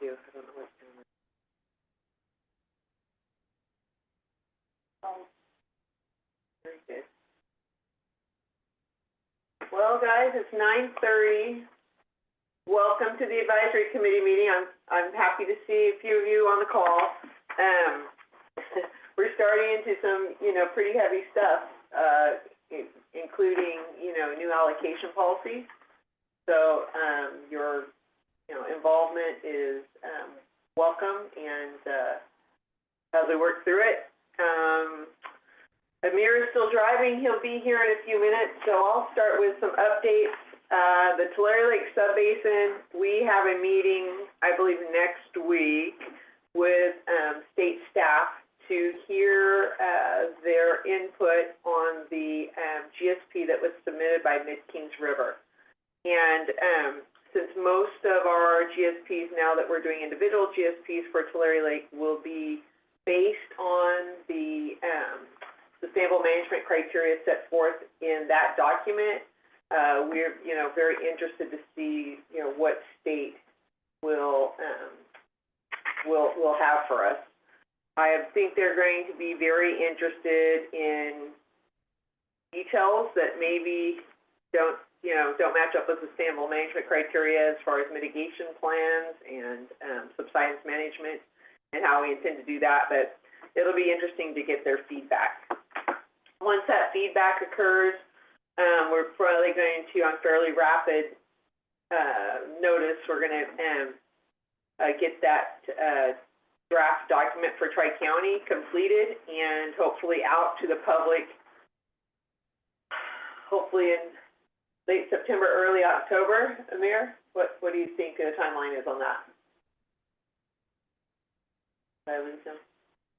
too. I don't know what's doing it. Oh, very good. Well, guys, it's 9:30. Welcome to the advisory committee meeting. I'm happy to see a few of you on the call. We're starting into some, pretty heavy stuff, including, new allocation policies. So your, involvement is welcome, and as we work through it. Amir is still driving. He'll be here in a few minutes, so I'll start with some updates. The Tulare Lake Subbasin, we have a meeting, I believe, next week with state staff to hear their input on the GSP that was submitted by Mid-Kings River. And since most of our GSPs now that we're doing individual GSPs for Tulare Lake will be based on the sustainable management criteria set forth in that document, we're very interested to see what state will have for us. I think they're going to be very interested in details that maybe don't match up with sustainable management criteria as far as mitigation plans and subsidence management and how we intend to do that, but it'll be interesting to get their feedback. Once that feedback occurs, we're probably going to, on fairly rapid notice, we're going to get that draft document for Tri-County completed and hopefully out to the public, hopefully in late September, early October. Amir, what do you think the timeline is on that? Did I lose him?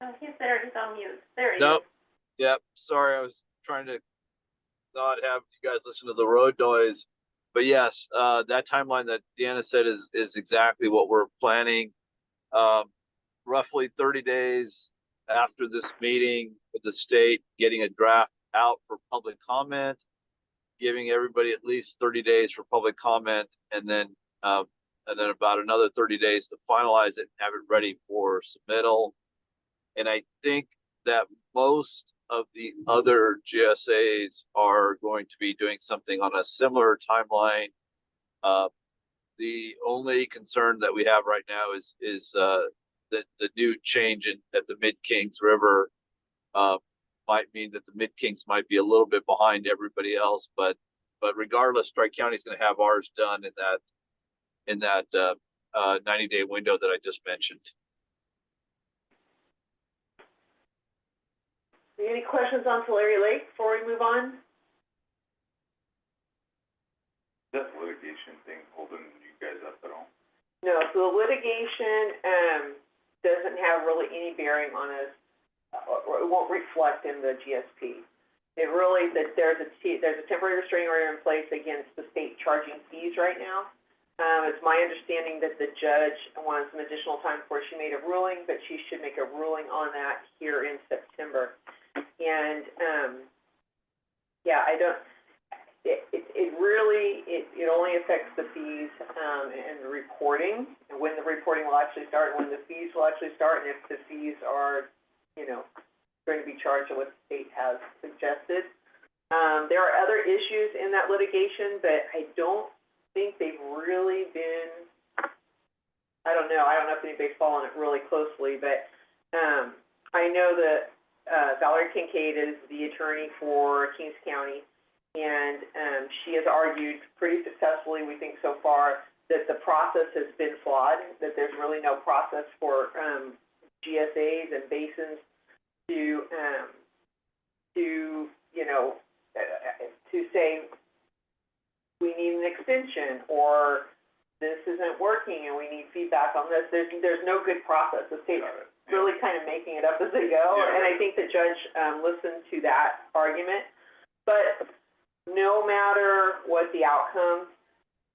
Oh, he's there. He's on mute. There he Nope. is. Yep. Sorry, I was trying to not have you guys listen to the road noise. But yes, that timeline that Deanna said is exactly what we're planning. Roughly 30 days after this meeting with the state, getting a draft out for public comment, giving everybody at least 30 days for public comment, and then about another 30 days to finalize it and have it ready for submittal. And I think that most of the other GSAs are going to be doing something on a similar timeline. The only concern that we have right now is the new change at the Mid-Kings River might mean that the Mid-Kings might be a little bit behind everybody else, but regardless, Tri-County is going to have ours done in that 90-day window that I just mentioned. Any questions on Tulare Lake before we move on? Is that litigation thing holding you guys up at all? No, so the litigation doesn't have really any bearing on us, or it won't reflect in the GSP. It really, there's a temporary restraining order in place against the state charging fees right now. It's my understanding that the judge wanted some additional time before she made a ruling, but she should make a ruling on that here in September. And it really affects the fees and the reporting, and when the reporting will actually start, when the fees will actually start, and if the fees are, going to be charged with what the state has suggested. There are other issues in that litigation, but I don't think they've really been, I don't know if anybody's following it really closely, but I know that Valerie Kincaid is the attorney for Kings County, and she has argued pretty successfully, we think so far, that the process has been flawed, that there's really no process for GSAs and basins to say we need an extension or this isn't working and we need feedback on this. There's no good process. The state's really kind of making it up as they go, and I think the judge listened to that argument. But no matter what the outcome,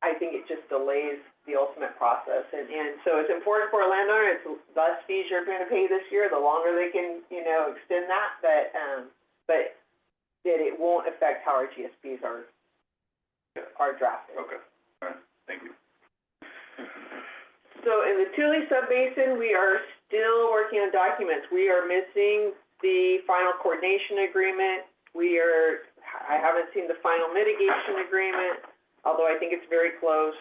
I think it just delays the ultimate process. And so it's important for a landowner. It's less fees you're going to pay this year, the longer they can, extend that. But that it won't affect how our GSPs are drafted. Okay. All right. Thank you. So in the Tule Subbasin, we are still working on documents. We are missing the final coordination agreement. I haven't seen the final mitigation agreement, although I think it's very close.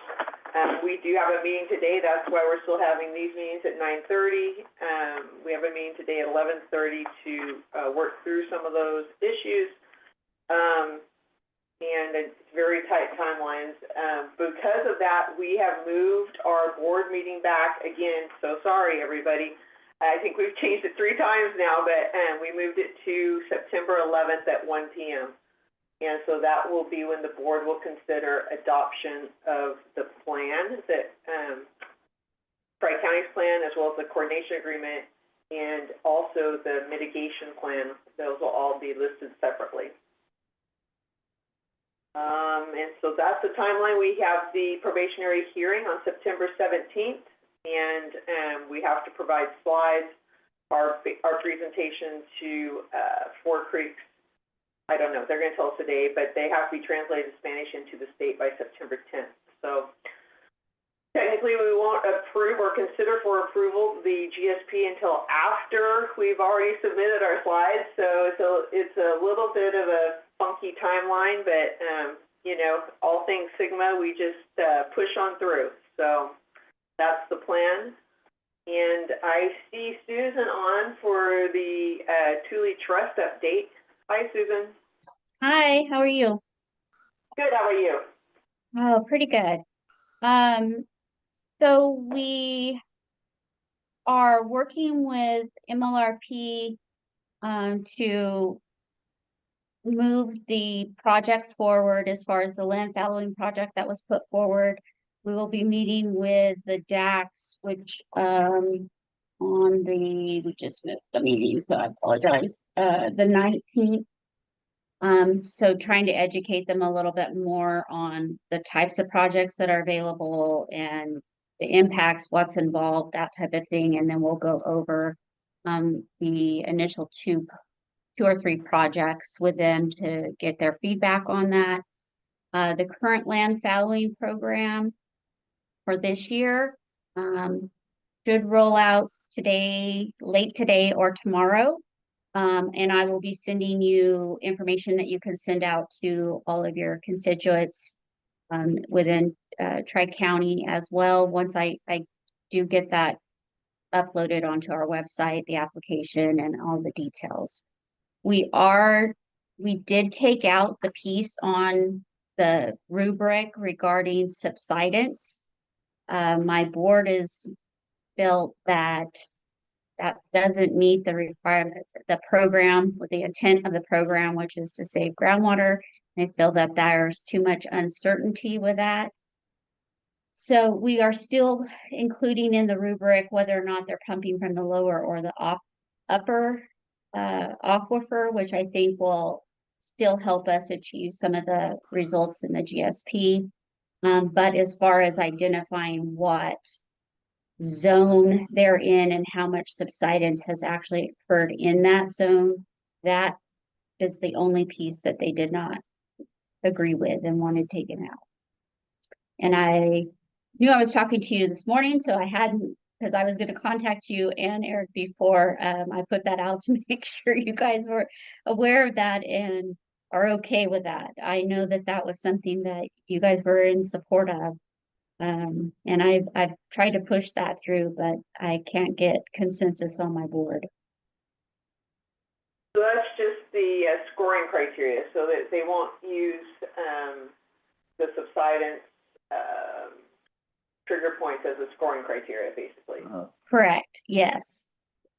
We do have a meeting today. That's why we're still having these meetings at 9:30. We have a meeting today at 11:30 to work through some of those issues. And it's very tight timelines. Because of that, we have moved our board meeting back again. So sorry, everybody. I think we've changed it 3 times now, but we moved it to September 11th at 1 p.m. And so that will be when the board will consider adoption of the plan, that Tri-County's plan, as well as the coordination agreement, and also the mitigation plan. Those will all be listed separately. And so that's the timeline. We have the probationary hearing on September 17th, and we have to provide slides, our presentation to Four Creeks. I don't know, they're gonna tell us today, but they have to be translated to Spanish into the state by September 10th. So technically, we won't approve or consider for approval the GSP until after we've already submitted our slides. So it's a little bit of a funky timeline, but you know, all things Sigma, we just push on through. So that's the plan. And I see Susan on for the Tule Trust update. Hi, Susan. Hi, how are you? Good, how are you? Oh, pretty good. So we are working with MLRP to move the projects forward as far as the land fallowing project that was put forward. We will be meeting with the DAX, which we just missed the meeting, so I apologize. The 19th. So trying to educate them a little bit more on the types of projects that are available and the impacts, what's involved, that type of thing. And then we'll go over the initial two or three projects with them to get their feedback on that. The current land fallowing program for this year should roll out today, late today or tomorrow. And I will be sending you information that you can send out to all of your constituents within Tri-County as well. Once I do get that uploaded onto our website, the application and all the details. We did take out the piece on the rubric regarding subsidence. My board has felt that doesn't meet the requirements, the program, with the intent of the program, which is to save groundwater. They feel that there's too much uncertainty with that. So we are still including in the rubric whether or not they're pumping from the lower or the upper aquifer, which I think will still help us achieve some of the results in the GSP. But as far as identifying what zone they're in and how much subsidence has actually occurred in that zone, that is the only piece that they did not agree with and wanted taken out. And I knew I was talking to you this morning, so I hadn't, because I was going to contact you and Eric before I put that out to make sure you guys were aware of that and are okay with that. I know that that was something that you guys were in support of. And I've tried to push that through, but I can't get consensus on my board. So that's just the scoring criteria, so that they won't use the subsidence trigger points as a scoring criteria, basically. Correct, yes.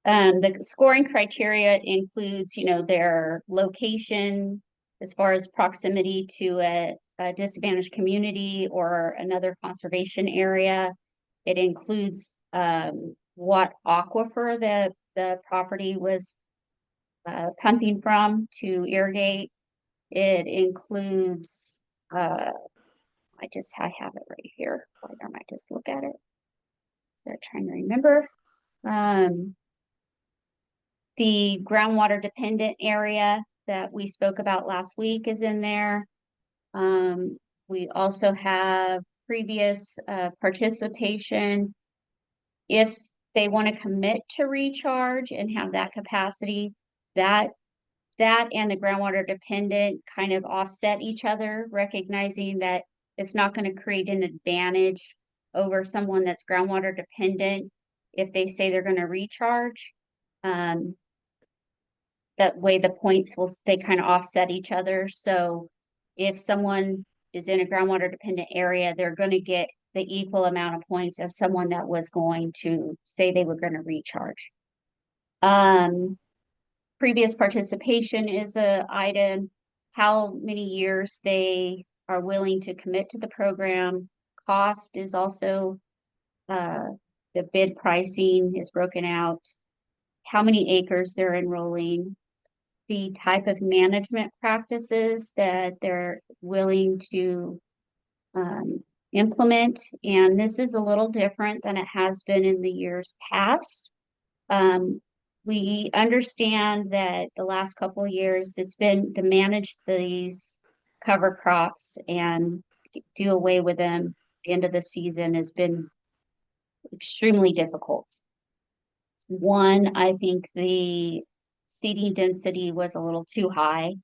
The scoring criteria includes, you know, their location as far as proximity to a disadvantaged community or another conservation area. It includes what aquifer the property was pumping from to irrigate. It includes I have it right here. Why don't I just look at it? So I'm trying to remember. The groundwater dependent area that we spoke about last week is in there. We also have previous participation if they want to commit to recharge and have that capacity, that and the groundwater dependent kind of offset each other, recognizing that it's not going to create an advantage over someone that's groundwater dependent if they say they're going to recharge. That way the points they kind of offset each other. So if someone is in a groundwater dependent area, they're going to get the equal amount of points as someone that was going to say they were going to recharge. Previous participation is a item, how many years they are willing to commit to the program. Cost is also, the bid pricing is broken out, how many acres they're enrolling, the type of management practices that they're willing to implement. And this is a little different than it has been in the years past. We understand that the last couple of years it's been to manage these cover crops and do away with them at the end of the season has been extremely difficult. One, I think the seeding density was a little too high,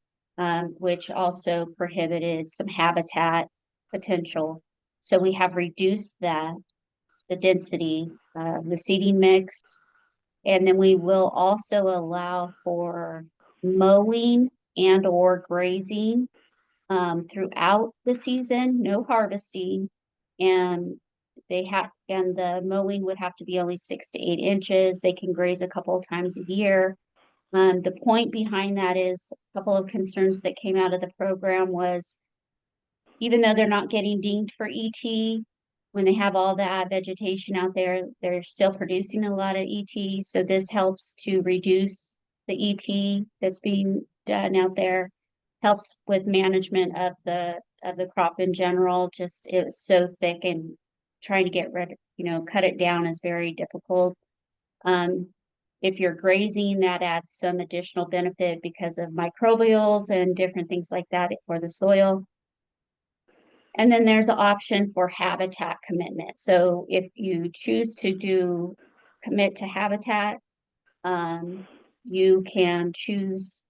which also prohibited some habitat potential. So we have reduced the density, the seeding mix. And then we will also allow for mowing and or grazing throughout the season, no harvesting. And the mowing would have to be only 6 to 8 inches. They can graze a couple of times a year. The point behind that is a couple of concerns that came out of the program was, even though they're not getting dinged for ET, when they have all that vegetation out there, they're still producing a lot of ET. So this helps to reduce the ET that's being done out there, helps with management of the crop in general. Just it was so thick and trying to get rid, cut it down is very difficult. If you're grazing, that adds some additional benefit because of microbials and different things like that for the soil. And then there's an option for habitat commitment. So if you choose to commit to habitat, you can choose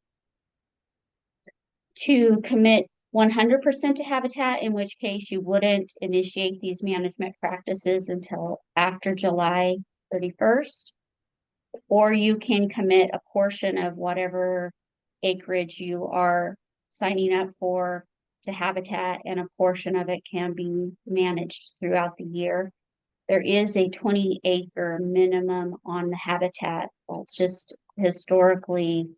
to commit 100% to habitat, in which case you wouldn't initiate these management practices until after July 31st. Or you can commit a portion of whatever acreage you are signing up for to habitat, and a portion of it can be managed throughout the year. There is a 20-acre minimum on the habitat. That's just historically,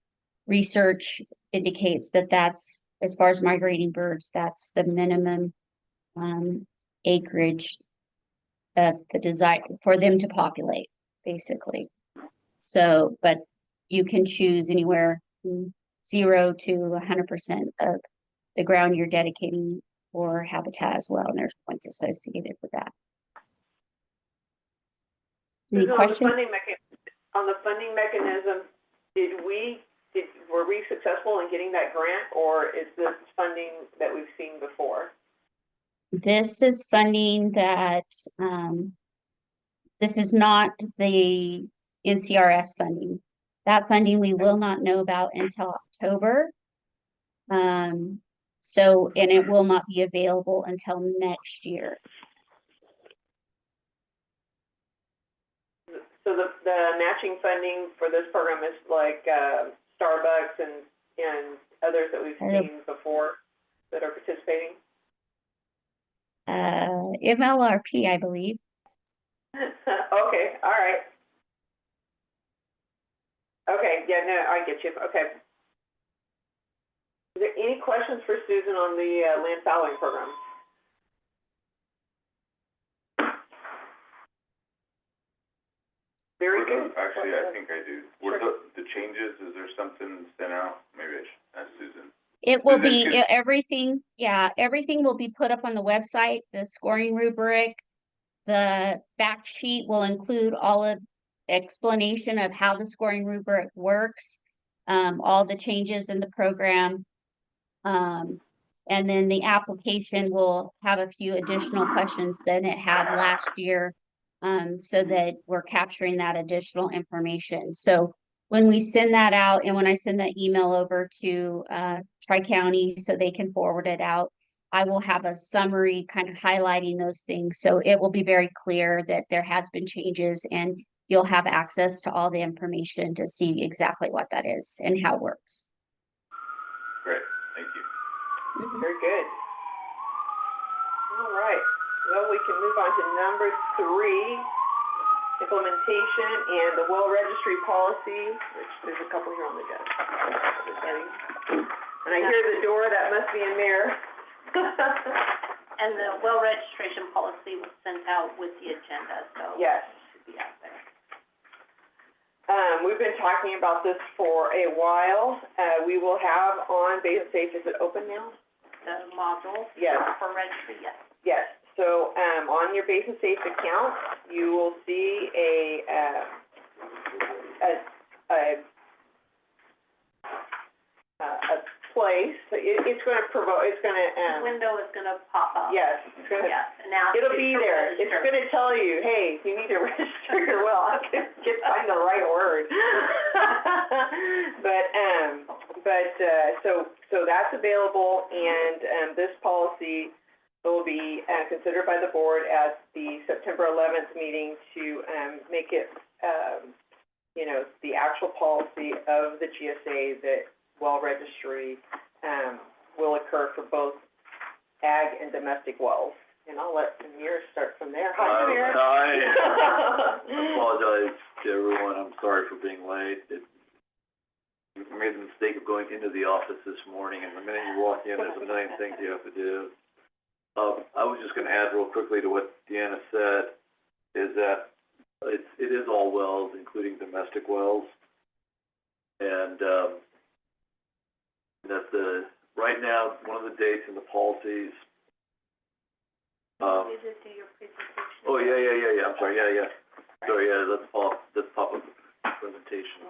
research indicates that's, as far as migrating birds, that's the minimum acreage of the desire for them to populate, basically. So, but you can choose anywhere from 0 to 100% of the ground you're dedicating for habitat as well, and there's points associated with that. Any Susan, questions? On the funding mechanism, were we successful in getting that grant, or is this funding that we've seen before? This is funding that, this is not the NCRS funding. That funding we will not know about until October. So, and it will not be available until next year. So the matching funding for this program is like Starbucks and others that we've seen before that are participating? MLRP, I believe. Okay, all right. Okay, yeah, no, I get you. Okay. Is there any questions for Susan on the land fallowing program? Very good. Actually, I think I do. Were the changes, is there something sent out? Maybe I should ask Susan. It will Susan, be everything. Yeah, everything will be put up on the website. The scoring rubric, the fact sheet will include all of explanation of how the scoring rubric works, all the changes in the program. And then the application will have a few additional questions than it had last year. so that we're capturing that additional information. So when we send that out and when I send that email over to Tri-County so they can forward it out, I will have a summary kind of highlighting those things. So it will be very clear that there has been changes and you'll have access to all the information to see exactly what that is and how it works. Great, thank you. Very good. All right, well, we can move on to number 3, implementation and the well registry policy, which there's a couple here on the desk. And I hear the door, that must be a mirror. And the well registration policy was sent out with the agenda, so. Yes. It should be out there. We've been talking about this for a while. We will have on Base and Safe, is it open now? The module. Yes. For registry, yes. Yes, so, on your Base and Safe account, you will see a place, it's gonna provoke, it's The gonna, window is gonna pop up. yes, it's gonna, Yes, and now. it'll be there, it's gonna tell you, hey, you need to register your well, I can't find the right word. So that's available, and, this policy will be, considered by the board at the September 11th meeting to, make it, the actual policy of the GSA that well registry, will occur for both ag and domestic wells. And I'll let Amir start from there. Hi, Amir. I apologize to everyone, I'm sorry for being late. I made the mistake of going into the office this morning, and the minute you walk in, there's a million things you have to do. I was just gonna add real quickly to what Deanna said, is that it is all wells, including domestic wells. And, that right now, one of the dates in the policies, You just do your presentation. oh, yeah, I'm sorry, yeah. Sorry, yeah, let's pop up the presentation.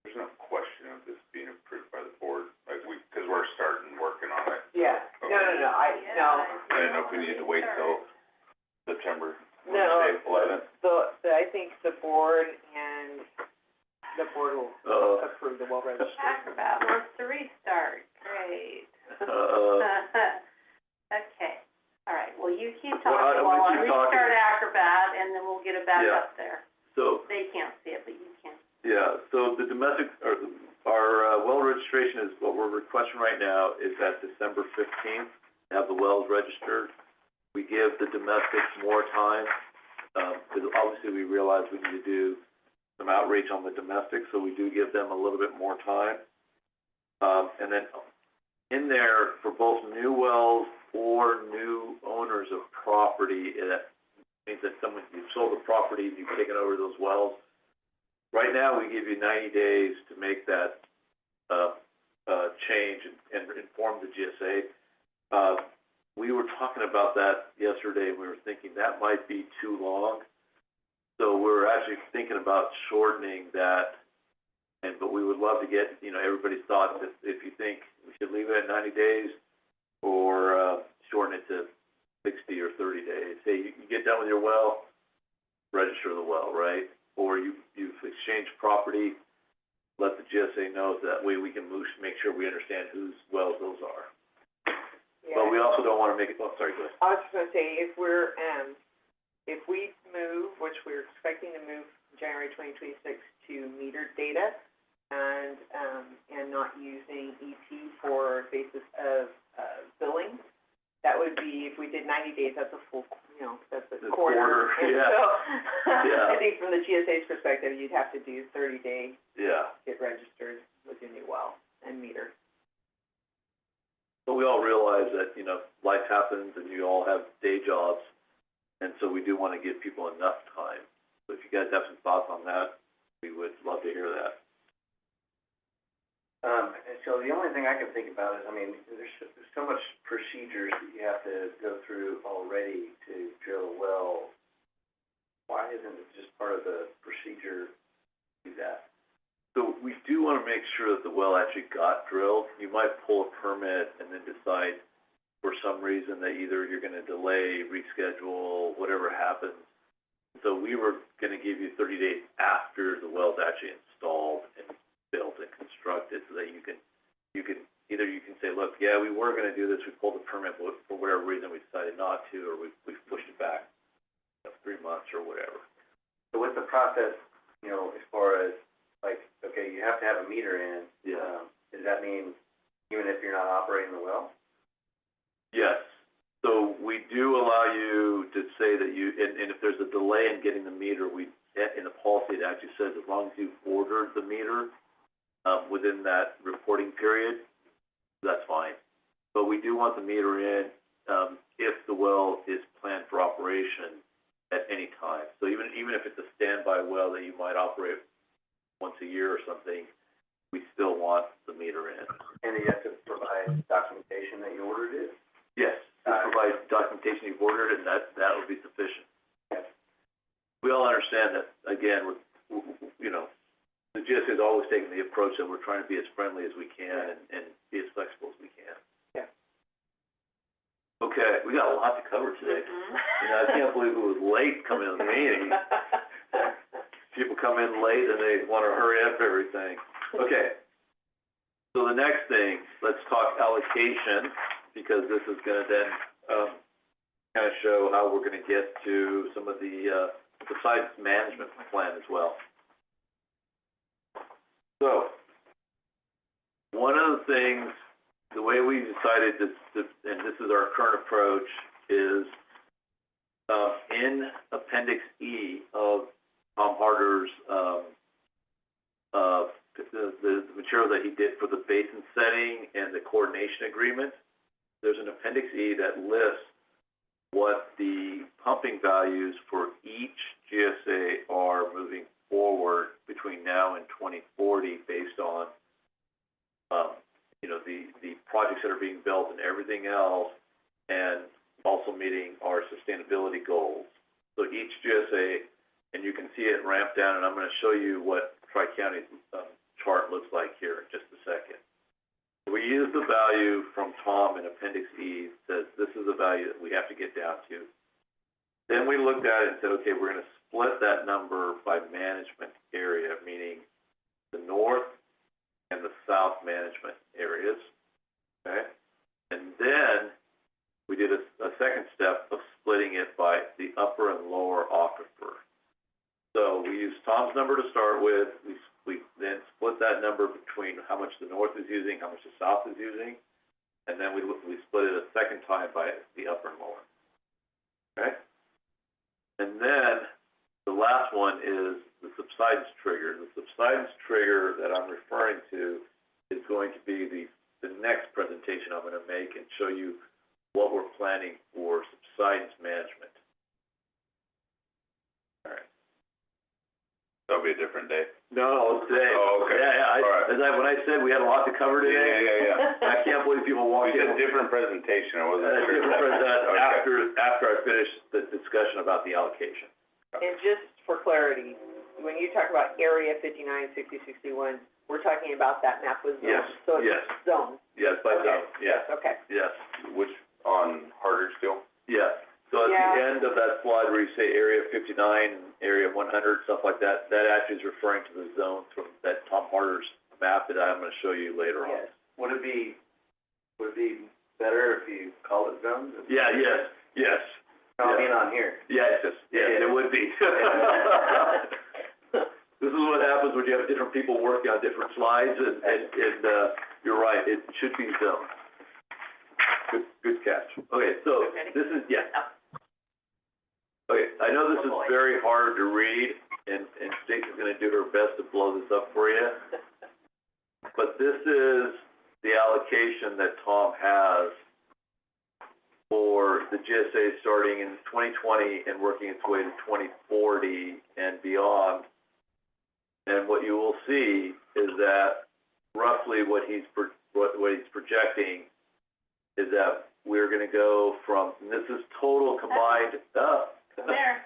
There's no question of this being approved by the board, like because we're starting working on it. Yeah, no, no, I didn't know if we needed to wait till September, No. 11th. I think the board will approve the well registry. Acrobat wants to restart, great. Okay, all right, well, you keep Well, talking I'm while I gonna keep talking. restart Acrobat, and then we'll get it back Yeah. up there. So, They can't see it, but you can. yeah, so the domestic, our well registration is, what we're requesting right now is that December 15th, have the wells registered. We give the domestics more time, because obviously we realize we need to do some outreach on the domestics, so we do give them a little bit more time. And then in there, for both new wells or new owners of property, it means that you've sold the property, you've taken over those wells. Right now, we give you 90 days to make that, change and inform the GSA. We were talking about that yesterday, and we were thinking that might be too long. So we're actually thinking about shortening that, but we would love to get, everybody's thoughts, if you think we should leave it at 90 days or, shorten it to 60 or 30 days. Hey, you get done with your well, register the well, right? Or you've exchanged property, let the GSA know, so that way we can make sure we understand whose wells those are. Yeah. But we also don't wanna make it, oh, sorry, go ahead. I was just gonna say, if we move, which we're expecting to move January 2026 to metered data and not using EP for basis of, billing, that would be, if we did 90 days, that's a full, that's a The quarter. quarter, And yeah. so, Yeah. I think from the GSA's perspective, you'd have to do 30-day, Yeah, get registered with your new well and meter. but we all realize that, life happens and you all have day jobs, and so we do wanna give people enough time. So if you guys have some thoughts on that, we would love to hear that. So the only thing I can think about is, there's so much procedures that you have to go through already to drill a well. Why isn't it just part of the procedure to do that? So wanna make sure that the well actually got drilled. You might pull a permit and then decide for some reason that either you're gonna delay, reschedule, whatever happens. So we were gonna give you 30 days after the well's actually installed and built and constructed, so that you can, either you can say, look, yeah, we were gonna do this, we pulled the permit, but for whatever reason, we decided not to, or we've pushed it back, 3 months or whatever. So what's the process, you know, as far as, like, okay, you have to have a meter in, does that mean even if you're not operating the well? Yes, so we do allow you to say that you, and if there's a delay in getting the meter, in the policy, it actually says as long as you've ordered the meter, within that reporting period, that's fine. But we do want the meter in, if the well is planned for operation at any time. So even if it's a standby well that you might operate once a year or something, we still want the meter in. And you have to provide documentation that you ordered it? Yes, just provide documentation you've ordered, and that would be sufficient. We all understand that, again, you know, the GSA is always taking the approach that we're trying to be as friendly as we can and be as flexible as we can. Yeah. Okay, we got a lot to cover today. You know, I can't believe it was late coming to the meeting. People come in late and they want to hurry up everything. Okay. So the next thing, let's talk allocation, because this is gonna then, kind of show how we're gonna get to some of the subsidence management plan as well. So, one of the things, the way we decided to and this is our current approach, is, in Appendix E of Tom Harder's, the material that he did for the basin setting and the coordination agreement, there's an Appendix E that lists what the pumping values for each GSA are moving forward between now and 2040, based on, you know, the projects that are being built and everything else, and also meeting our sustainability goals. So each GSA, and you can see it ramp down, and I'm going to show you what Tri-County's chart looks like here in just a second. We use the value from Tom in Appendix E, says this is the value that we have to get down to. Then we looked at it and said, okay, we're going to split that number by management area, meaning the north and the south management areas, okay? And then we did a second step of splitting it by the upper and lower aquifer. So we used Tom's number to start with. We then split that number between how much the north is using, how much the south is using, and then we split it a second time by the upper and lower, okay? And then the last one is the subsidence trigger. The subsidence trigger that I'm referring to is going to be the next presentation I'm going to make and show you what we're planning for subsidence management. All right. That'll be a different day. No, today. Oh, okay. Yeah, All right. when I said we had a lot to cover today. Yeah. I can't believe people walk We in. did a different presentation, I wasn't sure. Okay. After I finished the discussion about the allocation. And just for clarity, when you talk about area 59, 60, 61, we're talking about that map with zones. Yes, So it's yes. zone. Yes, by Okay. zone, yes, Okay. yes, Which, on Harder still? yes. So at Yeah. the end of that slide where you say area 59, area 100, stuff like that, that actually is referring to the zones from that Tom Harder's map that I'm gonna show you later on. Yes. Would it be better if you called it zones? Yeah, yes. I mean, on here. Yes, it would be. This is what happens when you have different people working on different slides, and you're right, it should be zoned. Good catch. Okay, so this is, okay, I know this is very hard to read, and Stacey's gonna do her best to blow this up for you. But this is the allocation that Tom has for the GSA starting in 2020 and working its way to 2040 and beyond. And what you will see is that roughly what he's projecting is that we're gonna go from, and this is total combined, There.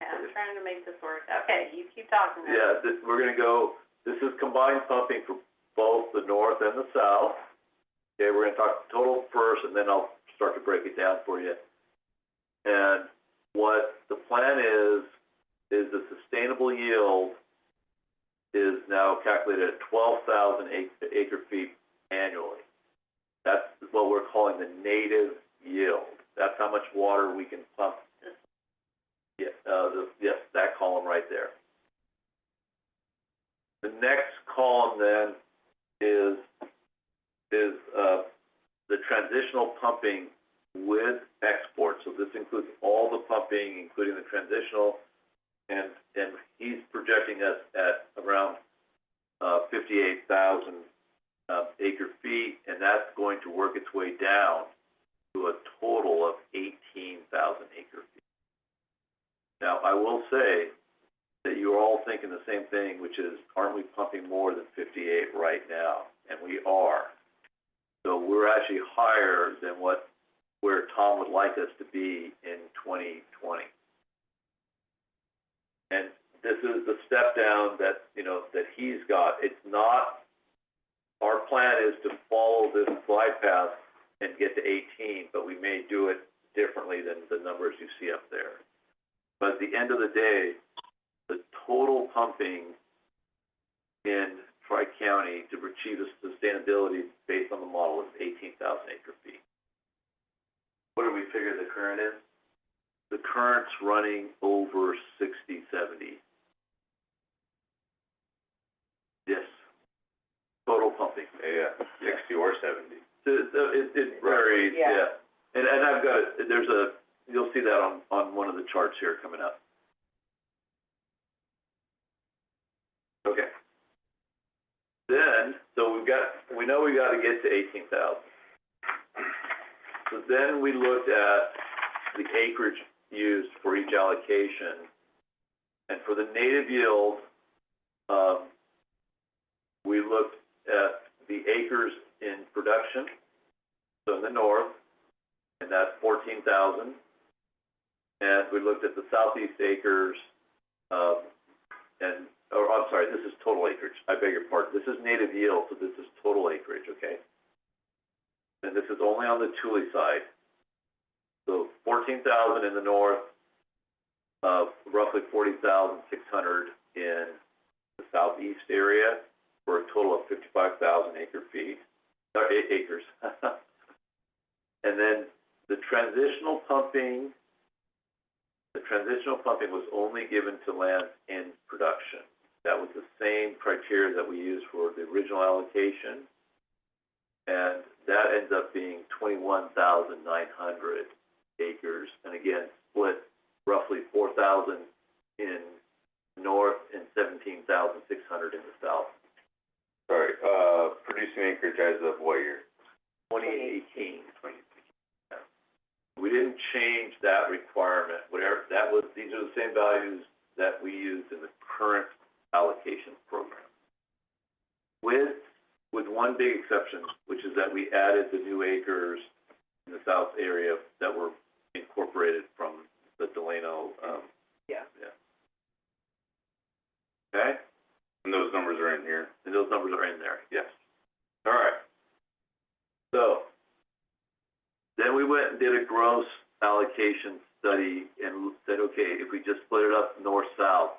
Yeah, I'm trying to make this work. Okay, you keep talking now. we're gonna go This is combined pumping for both the north and the south. Okay, we're gonna talk total first, and then I'll start to break it down for you. And what the plan is the sustainable yield is now calculated at 12,000 acre feet annually. That's what we're calling the native yield. That's how much water we can pump. Yeah, yes, that column right there. The next column then is the transitional pumping with export. So this includes all the pumping, including the transitional, and he's projecting us at around 58,000 acre feet, and that's going to work its way down to a total of 18,000 acre feet. Now, I will say that you're all thinking the same thing, which is, aren't we pumping more than 58 right now? And we are. So we're actually higher than where Tom would like us to be in 2020. And this is the step down that he's got. It's not, our plan is to follow this glide path and get to 18, but we may do it differently than the numbers you see up there. But at the end of the day, the total pumping in Tri-County to achieve the sustainability based on the model is 18,000 acre feet. What do we figure the current is? The current's running over 60, 70. Yes. Total pumping. Yeah, 60 or 70. It varies, Yeah. yeah. And I've got, you'll see that on one of the charts here coming up. Okay. Then, so we know we got to get to 18,000. So then we looked at the acreage used for each allocation. And for the native yield, we looked at the acres in production, so in the north, and that's 14,000. And we looked at the southeast acres, I'm sorry, this is total acreage. I beg your pardon. This is native yield, so this is total acreage, okay? And this is only on the Tule side. So 14,000 in the north, roughly 40,600 in the southeast area, for a total of 55,000 acre feet, or acres. And then the transitional pumping was only given to land in production. That was the same criteria that we used for the original allocation, and that ends up being 21,900 acres, and again, split roughly 4,000 in north and 17,600 in the south. Sorry, producing acreage as of what year? 2018. Yeah. We didn't change that requirement. Whatever that was, these are the same values that we used in the current allocation program. With one big exception, which is that we added the new acres in the south area that were incorporated from the Delano. Yeah. Okay. And those numbers are in here. And those numbers are in there, yes. All right. So then we went and did a gross allocation study and said, okay, if we just split it up north-south,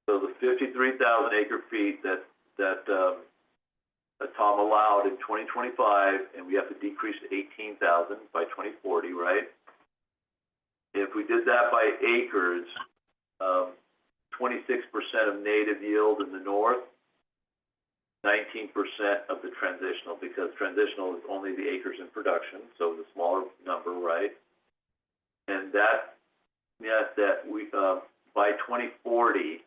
so the 53,000 acre feet that Tom allowed in 2025, and we have to decrease to 18,000 by 2040, right? If we did that by acres, 26% of native yield in the north, 19% of the transitional, because transitional is only the acres in production, so the smaller number, right? And that meant that we, by 2040,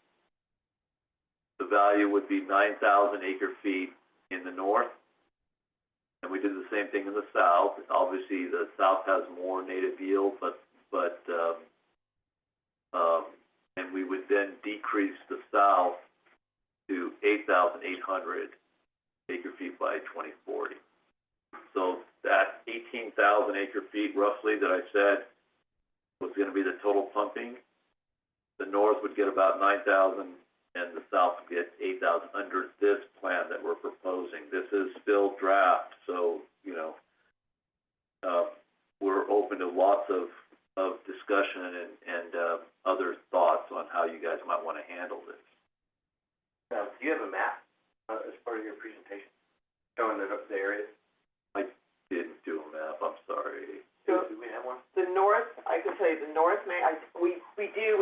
the value would be 9,000 acre feet in the north, and we did the same thing in the south. Obviously, the south has more native yield, but and we would then decrease the south to 8,800 acre feet by 2040. So that 18,000 acre feet roughly that I said was going to be the total pumping. The north would get about 9,000 and the south would get 8,000 thousand under this plan that we're proposing. This is still draft, so, we're open to lots of discussion and other thoughts on how you guys might wanna handle this. Do you have a map, as part of your presentation, showing the areas? Didn't do a map, I'm sorry. So, Do we have one? the north, I can tell you, the north we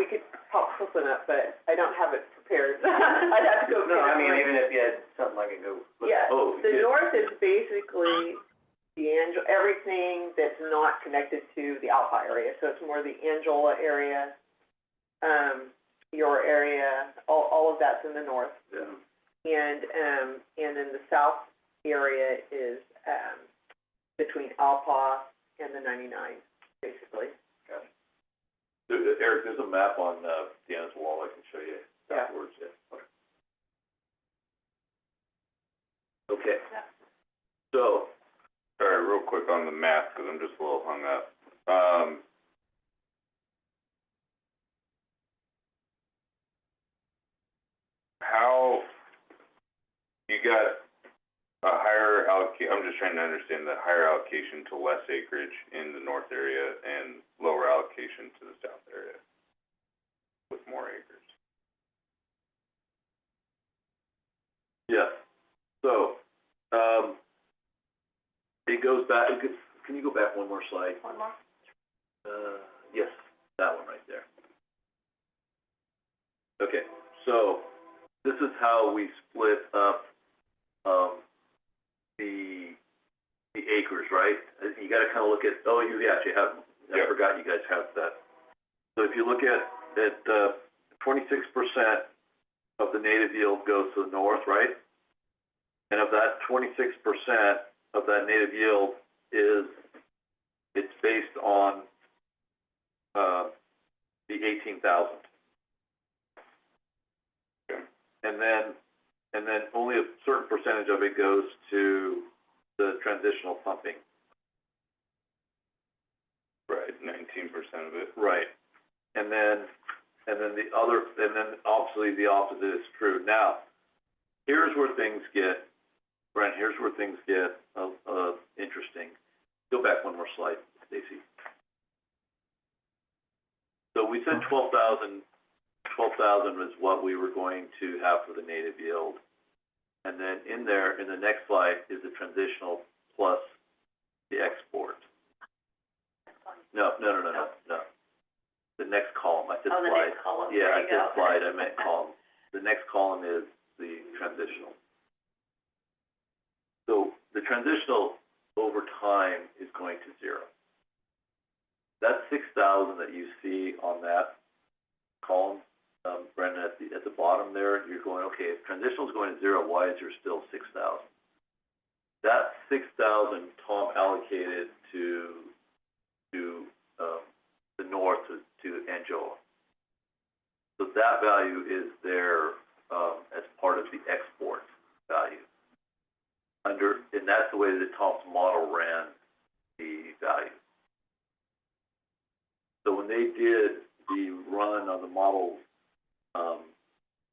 could pop something up, but I don't have it prepared. I'd have to go get it. No, I mean, right. even if you had something I could go look Yeah, at. Oh, the yeah. north is basically everything that's not connected to the Alpha area, so it's more the Angola area, your area, all of that's in the north. Yeah. And then the south area is, between Alpha and the 99, basically. Eric, there's a map on, Deanna's wall I can show you Yeah. afterwards, yeah. Okay. Yeah. So, Sorry, real quick on the math, because I'm just a little hung up. How, you got a higher I'm just trying to understand the higher allocation to less acreage in the north area and lower allocation to the south area with more acres. yeah, so, it goes back, can you go back one more slide? One more? Yes, that one right there. Okay, so this is how we split up, the acres, right? You gotta kinda look at, oh, you actually have, I Yeah. forgot you guys have that. So if you look at 26% of the native yield goes to the north, right? And of that 26% of that native yield it's based on, the 18,000. Okay. And then only a certain percentage of it goes to the transitional pumping. Right, 19% of it. Right. And then obviously the opposite is true. Now, here's where things get, Brent, interesting. Go back one more slide, Stacy. So we said 12,000 was what we were going to have for the native yield. And then in there, in the next slide, is the transitional plus the export. No. The next column, I said slide. Oh, the next column, Yeah, there I you said go. slide, I meant column. The next column is the transitional. So the transitional over time is going to zero. That 6,000 that you see on that column, Brendan, at the bottom there, you're going, okay, if transitional is going to zero, why is there still 6,000? That 6,000 Tom allocated to the north, to Angola. So that value is there, as part of the export value. And that's the way that Tom's model ran the value. So when they did the run on the model,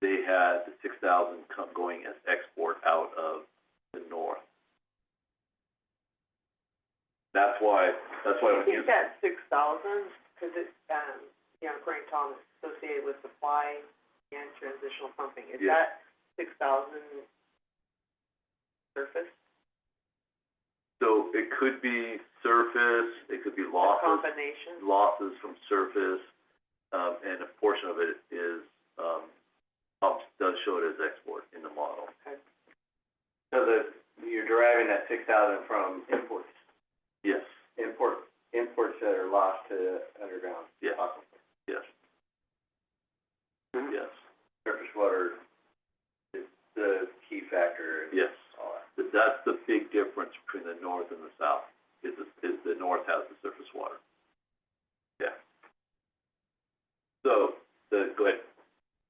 they had the 6,000 going as export out of the north. That's why I when you, think that 6,000, because it's, according to Tom, it's associated with supply and transitional pumping. Is Yeah. that 6,000 surface? so it could be surface, it could be A losses combination? from surface, and a portion of it is, pumps does show it as export in the model. So you're deriving that 6,000 from imports, Yes, imports that are lost to underground. Yes. Awesome. yes. Yes, Surface water is the key factor in yes. all that. But that's the big difference between the north and the south, is the north has the surface water. Yeah. So, go ahead.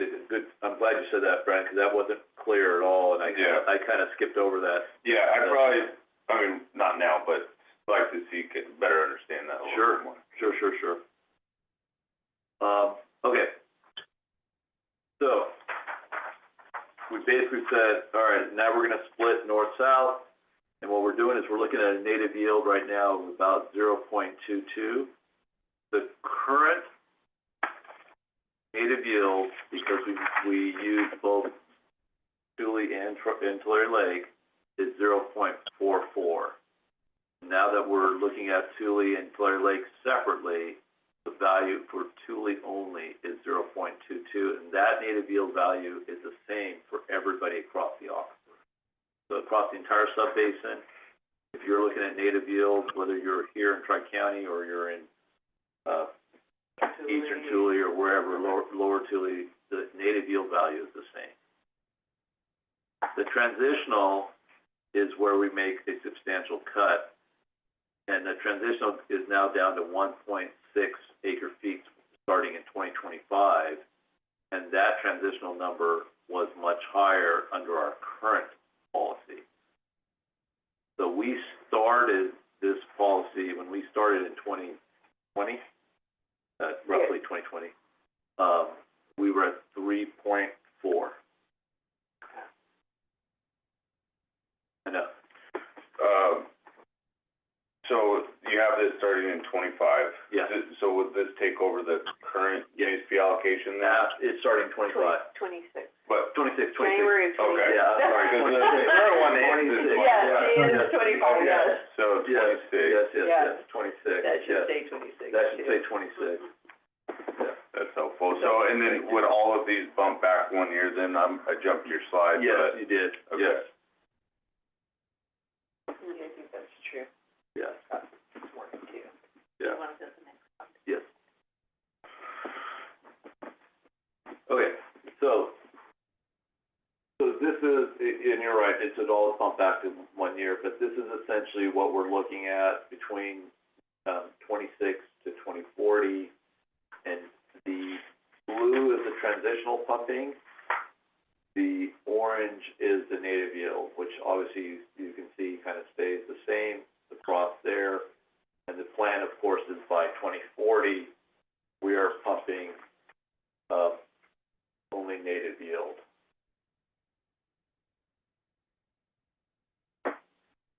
Good, I'm glad you said that, Brian, because that wasn't clear at all, and I kind of skipped over that. Yeah, I probably, I mean, not now, but like to see, could better understand that a little Sure. bit more. Sure. Okay. So, we basically said, all right, now we're gonna split north-south, and what we're doing is we're looking at a native yield right now of about 0.22. The current native yield, because we use both Tule and Tulare Lake, is 0.44. Now that we're looking at Tule and Tulare Lake separately, the value for Tule only is 0.22, and that native yield value is the same for everybody across the aquifer. So across the entire subbasin, if you're looking at native yield, whether you're here in Tri-County or you're in eastern Tule or wherever, lower Tule, the native yield value is the same. The transitional is where we make a substantial cut, and the transitional is now down to 1.6 acre feet starting in 2025, and that transitional number was much higher under our current policy. So we started this policy when we started in 2020, roughly 2020. We were at 3.4. I know. So you have this starting in 25? Yeah. So would this take over the current municipal allocation now? It's starting 25. 26. But, 26, 26. January of 26. okay. Yeah, I'm sorry. Because the current one is. Yes, it is 25, yes. So Yes, 26. yes, 26. That should yes. say 26. That should too. say 26. Yeah. That's helpful. So, and then would all of these bump back 1 year, then I jumped your slide, Yes, but, you did, okay. yes, I think that's true. yes, It's more than two. yeah, You wanna go to the next one? yes. Okay, so this is, and you're right, it's all pump back to 1 year, but this is essentially what we're looking at between, 26 to 2040. And the blue is the transitional pumping. The orange is the native yield, which obviously you can see kind of stays the same across there. And the plan, of course, is by 2040, we are pumping, only native yield.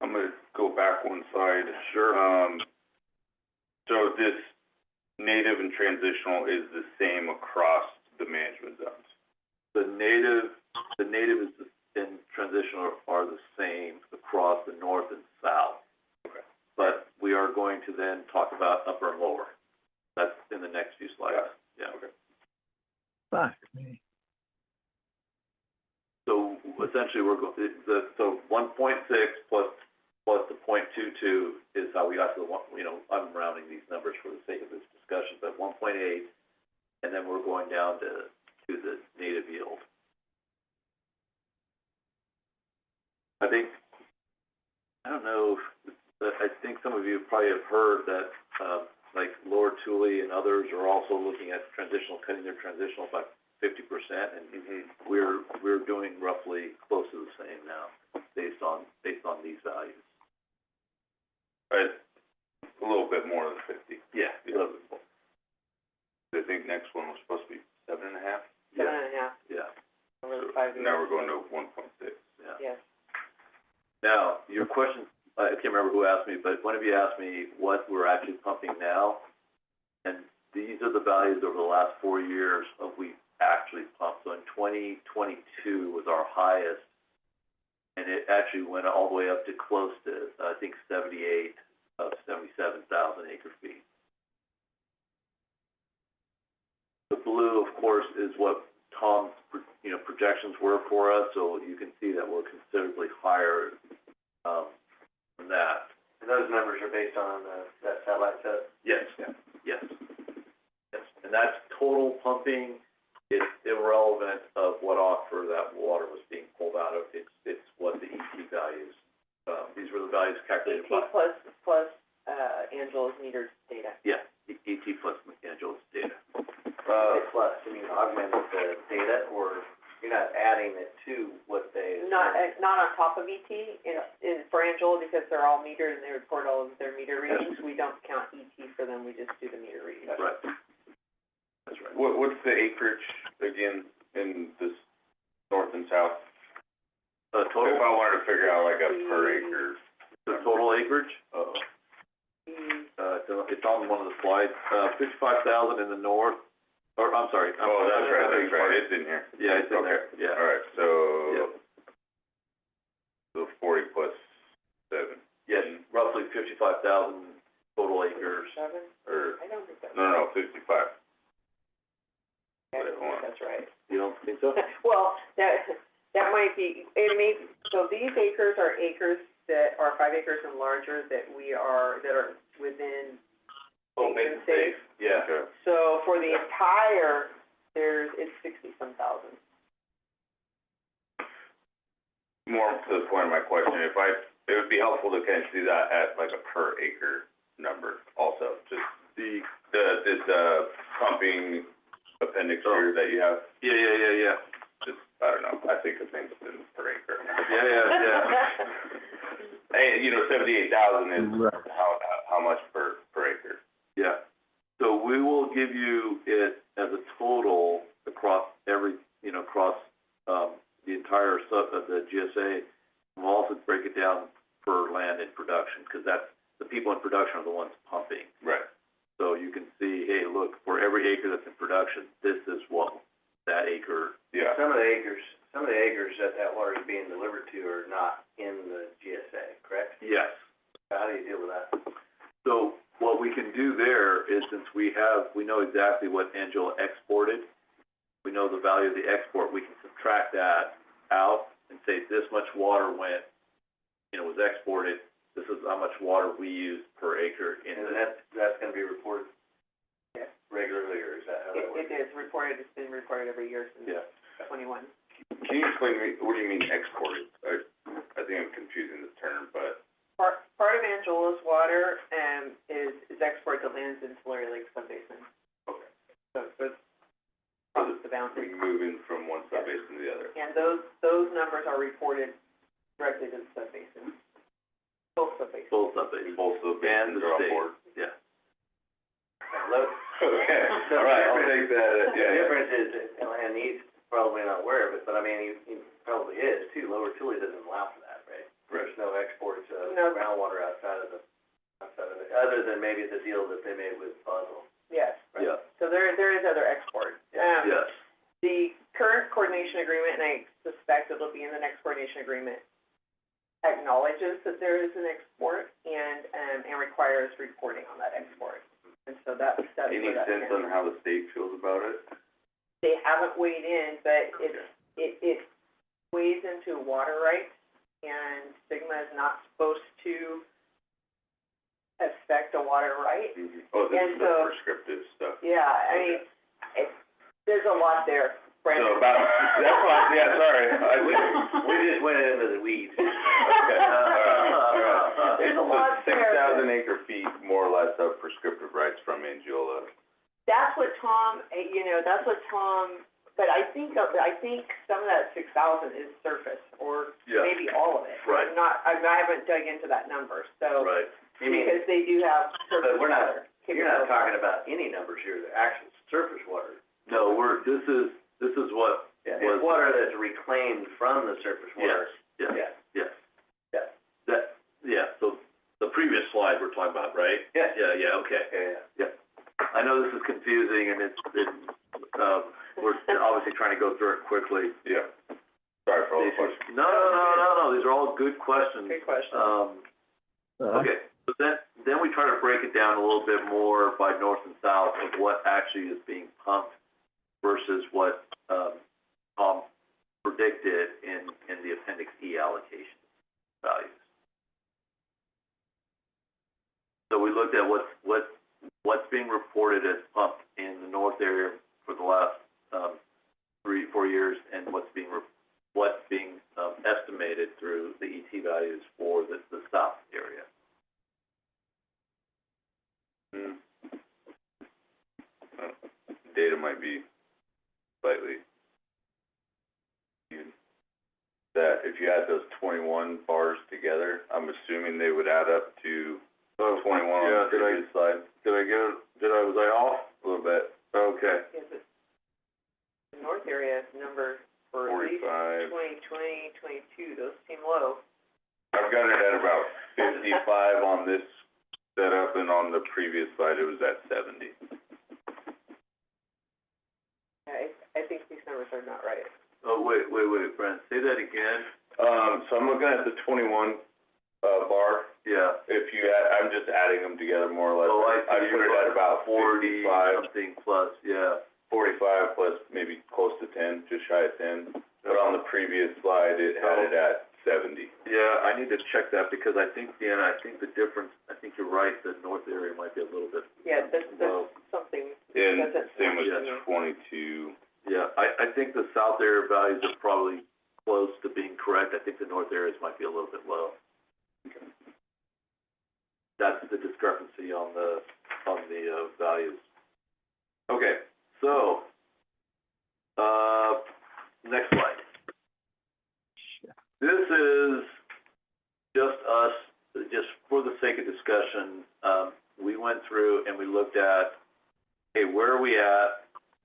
I'm gonna go back one slide. Sure. So this native and transitional is the same across the management zones? The native and transitional are the same across the north and south. Okay. But we are going to then talk about upper and lower. That's in the next few slides. Yeah. Okay. So essentially, we're going, so 1.6 plus the 0.22 is how we got to the one, I'm rounding these numbers for the sake of this discussion, but 1.8, and then we're going down to the native yield. I don't know, I think some of you probably have heard that, like Lower Tule and others are also looking at cutting their transitional by 50%, and we're doing roughly close to the same now, based on these values. But a little bit more than 50. Yeah, a little bit more. I think next one was supposed to be 7.5. 7.5, Yeah, over the So 5 years. now we're going to 1.6. yeah. Yes. Now, your question, I can't remember who asked me, but one of you asked me what we're actually pumping now. And these are the values over the last 4 years of we actually pumped. So in 2022 was our highest, and it actually went all the way up to close to, I think, 78 of 77,000 acre feet. The blue, of course, is what Tom's, projections were for us, so you can see that we're considerably higher, than that. And those numbers are based on, that satellite set? Yes, yes, yes. And that's total pumping. It's irrelevant of what aquifer that water was being pulled out of. It's what the ET values, these were the values calculated by. ET plus, Angela's metered data. Yeah, ET plus Angela's data. Plus, I mean, augment the data, or you're not adding it to what they? Not on top of ET, for Angela, because they're all metered and they report all of their meter readings. We don't count ET for them, we just do the meter readings. Right. That's right. What's the acreage again in this north and south? If total, I wanted to figure out like a per acre, the total acreage, The, it's on one of the slides, 55,000 in the north, or, I'm sorry. oh, that's right, it's in here. Yeah, it's in Okay. there, yeah. Alright, so, so 40 plus 7, Yes, roughly 55,000 total acres. 7? or, I don't think that's. no, 55. I don't think that's right. You don't think so? Well, that might be, it may, so these acres are acres that are 5 acres and larger that are within Basin Safe. Yeah. Okay. So for the entire, it's 60-some thousand. More to the point of my question, it would be helpful to kind of see that at like a per acre number also, just this, pumping appendix here that you have, Yeah. just, I don't know, I think of things in per acre. Yeah. Hey, 78,000 is how much per acre? Yeah. So we will give you it as a total across across, the entire the GSA. We'll also break it down per land in production, because that's, the people in production are the ones pumping. Right. So you can see, hey, look, for every acre that's in production, this is what that acre. Yeah. Some of the acres that water is being delivered to are not in the GSA, correct? Yes. How do you deal with that? So what we can do there is, since we know exactly what Angela exported, we know the value of the export, we can subtract that out and say this much water was exported, this is how much water we use per acre in And the. that's gonna be reported Yeah. regularly, or is that how that works? It is reported, it's been reported every year since Yeah. 21. Can you explain to me, what do you mean exported? I think I'm confusing the term, but. Part of Angela's water, is exported to lands in Tulare Lake subbasin. Okay. So it's across the boundary. Moving from one subbasin to the other. And those numbers are reported directly to the subbasin. Both subbasins. Both of it. Both of the And the basins are on state. board. Yeah. Okay, all right, I'll take that, The difference is, and he's probably not aware of it, but I mean, he probably is too, Lower Tule doesn't allow for that, right? There's no exports of No. groundwater outside of it, other than maybe the deal that they made with Basel. Yes, Right. Yeah. so there is other export. Yes. The current coordination agreement, and I suspect it'll be in the next coordination agreement, acknowledges that there is an export and requires reporting on that export. And so that's Any where that sense stands. on how the state feels about it? They haven't weighed in, but it weighs into water rights, and SGMA is not supposed to affect a water right. Oh, this And is the so- prescriptive stuff. Yeah, I mean, there's a lot there, Brandon. So about, that's fine, yeah, sorry, We just went into the weeds. Okay, all right. There's a lot there. 6,000 acre feet, more or less, of prescriptive rights from Angela. That's what Tom, but I think some of that 6,000 is surface, or Yeah. maybe all of it. Right. I haven't dug into that number, so, Right. You mean, because they do have surface but we're not, water you're not capability. talking about any numbers here, the actual surface water. No, this is what Yeah, was. it's water that's reclaimed from the surface water. Yes. Yeah. So the previous slide we're talking about, right? Yes. Yeah, okay. Yeah. I know this is confusing, and we're obviously trying to go through it quickly. Yeah. Sorry for all the questions. No, these are all good questions. Good question. Okay, but then we try to break it down a little bit more by north and south of what actually is being pumped versus what, Tom predicted in the Appendix E allocation values. So we looked at what's being reported as pumped in the north area for the last, 3-4 years, and what's being estimated through the ET values for the south area. Data might be slightly skewed. That if you add those 21 bars together, I'm assuming they would add up to 21 on the previous slide. Was I off? A little bit. Okay. Yeah, but the north area number for at least 45. 55. 22, those seem low. I've got it at about 55 on this setup, and on the previous slide, it was at 70. I think these numbers are not right. Oh, wait, Brent, say that again? So I'm looking at the 21, bar. Yeah. If you add, I'm just adding them together more or less. Oh, I see. put it at about 40 55, something plus, yeah. 45 plus maybe close to 10, just shy of 10. But on the previous slide, it had it at 70. Yeah, I need to check that because I think, Deanna, I think the difference, I think you're right, the north area might be a little bit Yeah, there's low. something, And That's it. same with Yeah. 22. Yeah, I think the south area values are probably close to being correct. I think the north areas might be a little bit low. That's the discrepancy on the values. Okay, so, next slide. This is just us, just for the sake of discussion, we went through and we looked at, hey, where are we at?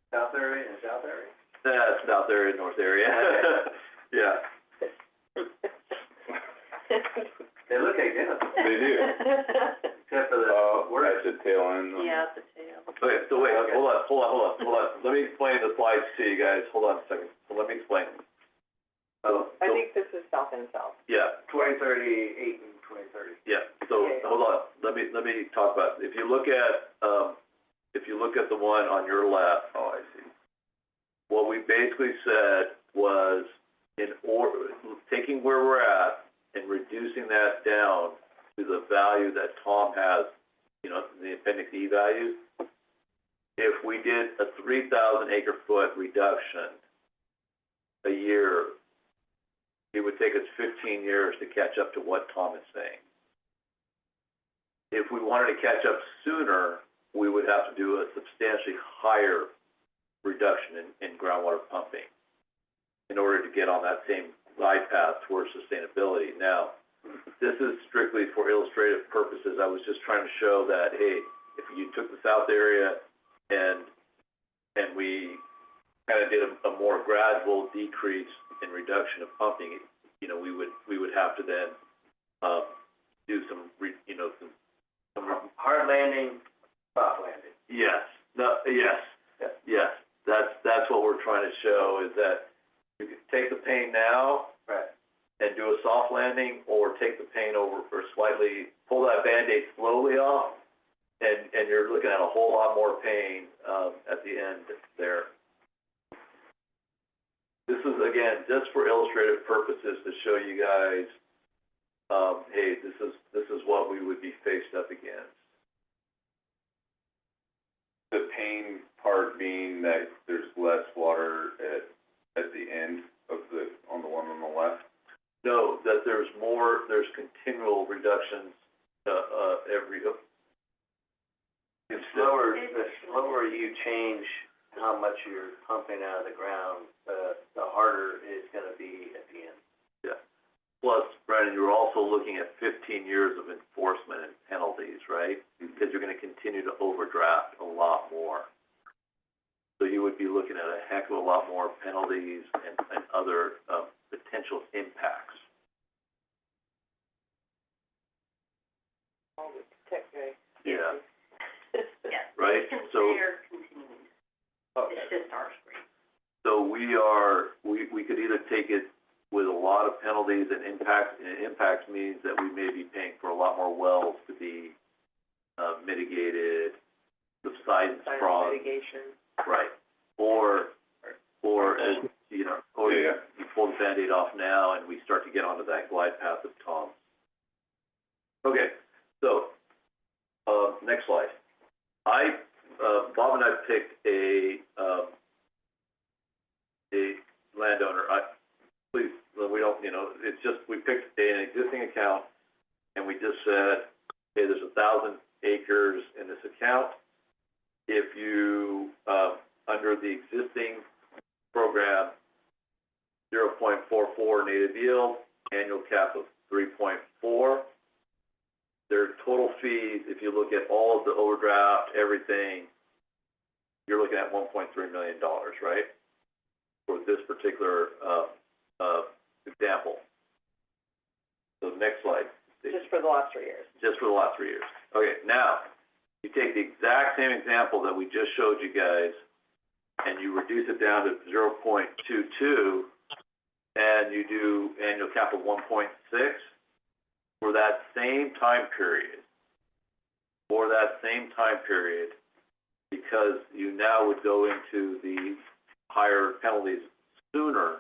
South area and south area? South area, north area. Yeah. They look identical, They do. except for the At words. the tail end. Yeah, the tail. Okay, so wait, Okay. hold on. Let me explain the slides to you guys. Hold on a second. So let me explain. I think this is south and south. Yeah, 2038 and 2030. yeah. So, Yeah. hold on. Let me talk about, if you look at the one on your left, Oh, I see. what we basically said was taking where we're at and reducing that down to the value that Tom has, the appendix E value. If we did a 3,000 acre foot reduction a year, it would take us 15 years to catch up to what Tom is saying. If we wanted to catch up sooner, we would have to do a substantially higher reduction in groundwater pumping in order to get on that same glide path towards sustainability. Now, this is strictly for illustrative purposes. I was just trying to show that, hey, if you took the south area and we kind of did a more gradual decrease in reduction of pumping, we would have to then do some Hard landing, soft landing. yes, yes. That's what we're trying to show, is that you can take the pain now Right. and do a soft landing, or take the pain over, or slightly pull that Band-Aid slowly off, and you're looking at a whole lot more pain at the end there. This is, again, just for illustrative purposes to show you guys, hey, this is what we would be faced up against. The pain part being that there's less water at the end of on the one on the left? No, that there's continual reductions, every. The slower you change how much you're pumping out of the ground, the harder it's gonna be at the end. Yeah. Plus, Brandon, you're also looking at 15 years of enforcement and penalties, right? Because you're gonna continue to overdraft a lot more. So you would be looking at a heck of a lot more penalties and other, potential impacts. All the tech guy. Yeah. Yes. Right, so- They're continuing. It's just our screen. So we could either take it with a lot of penalties and impacts, and impacts means that we may be paying for a lot more wells to be, mitigated, subsidence Science from, mitigation. right, or as, or Yeah. you pull the Band-Aid off now and we start to get onto that glide path of Tom. Okay, so, next slide. Bob and I picked a landowner, please, we don't, it's just, we picked an existing account, and we just said, hey, there's 1,000 acres in this account. If you, under the existing program, 0.44 native yield, annual cap of 3.4. Their total fees, if you look at all of the overdraft, everything, you're looking at $1.3 million, right? For this particular, last 3 years. just for the last 3 years. Okay, now, you take the exact same example that we just showed you guys, and you reduce it down to 0.22, and you do annual cap of 1.6, for that same time period, because you now would go into the higher penalties sooner,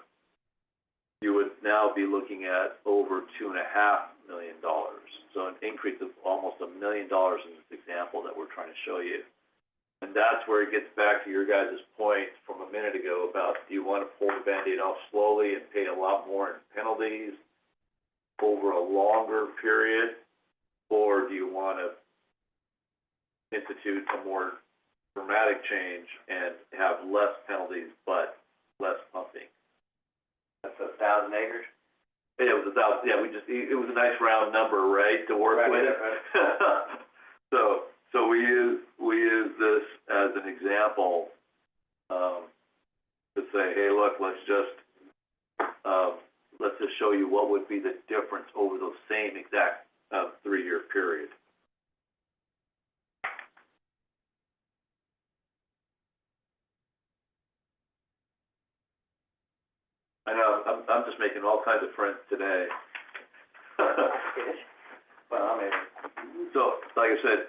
you would now be looking at over $2.5 million. So an increase of almost $1 million in this example that we're trying to show you. And that's where it gets back to your guys' point from a minute ago about, do you want to pull the Band-Aid off slowly and pay a lot more in penalties over a longer period? Or do you want to institute a more dramatic change and have less penalties but less pumping? That's 1,000 acres? It was 1,000, yeah, it was a nice round number, right, to work Right, with? right. So we use this as an example, to say, hey, look, let's just show you what would be the difference over the same exact, 3-year period. I know, I'm just making all kinds of friends today. Well, I mean, So, like I said,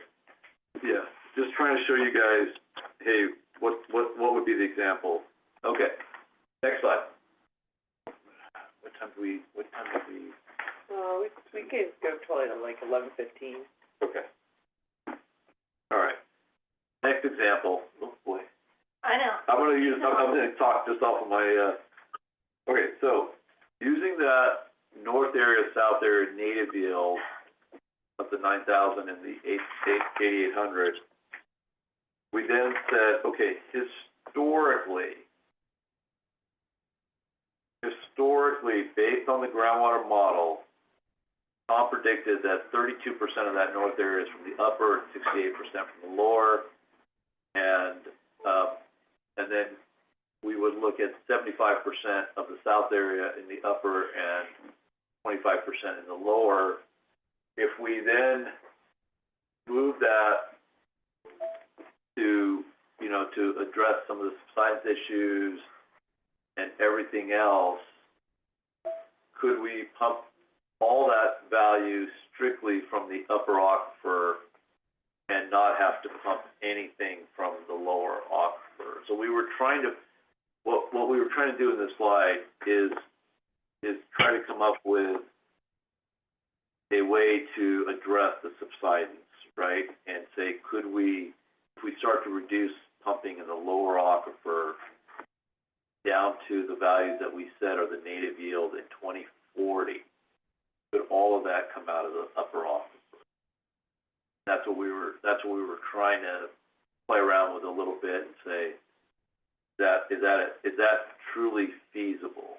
yeah, just trying to show you guys, hey, what would be the example? Okay, next slide. What time do we? We could go till like 11:15. Okay. All right. Next example, oh boy. I know. I'm gonna talk just off of my, okay, so, using that north area, south area native yield of the 9,000 and the 8,800, we then said, okay, historically, based on the groundwater model, Tom predicted that 32% of that north area is from the upper, 68% from the lower, and then we would look at 75% of the south area in the upper and 25% in the lower. If we then move that to, to address some of the subsidence issues and everything else, could we pump all that value strictly from the upper aquifer and not have to pump anything from the lower aquifer? So we were trying to, what we were trying to do in this slide is try to come up with a way to address the subsidence, right? And say, could we, if we start to reduce pumping in the lower aquifer down to the values that we said are the native yield in 2040, could all of that come out of the upper aquifer? That's what we were trying to play around with a little bit and say, is that truly feasible?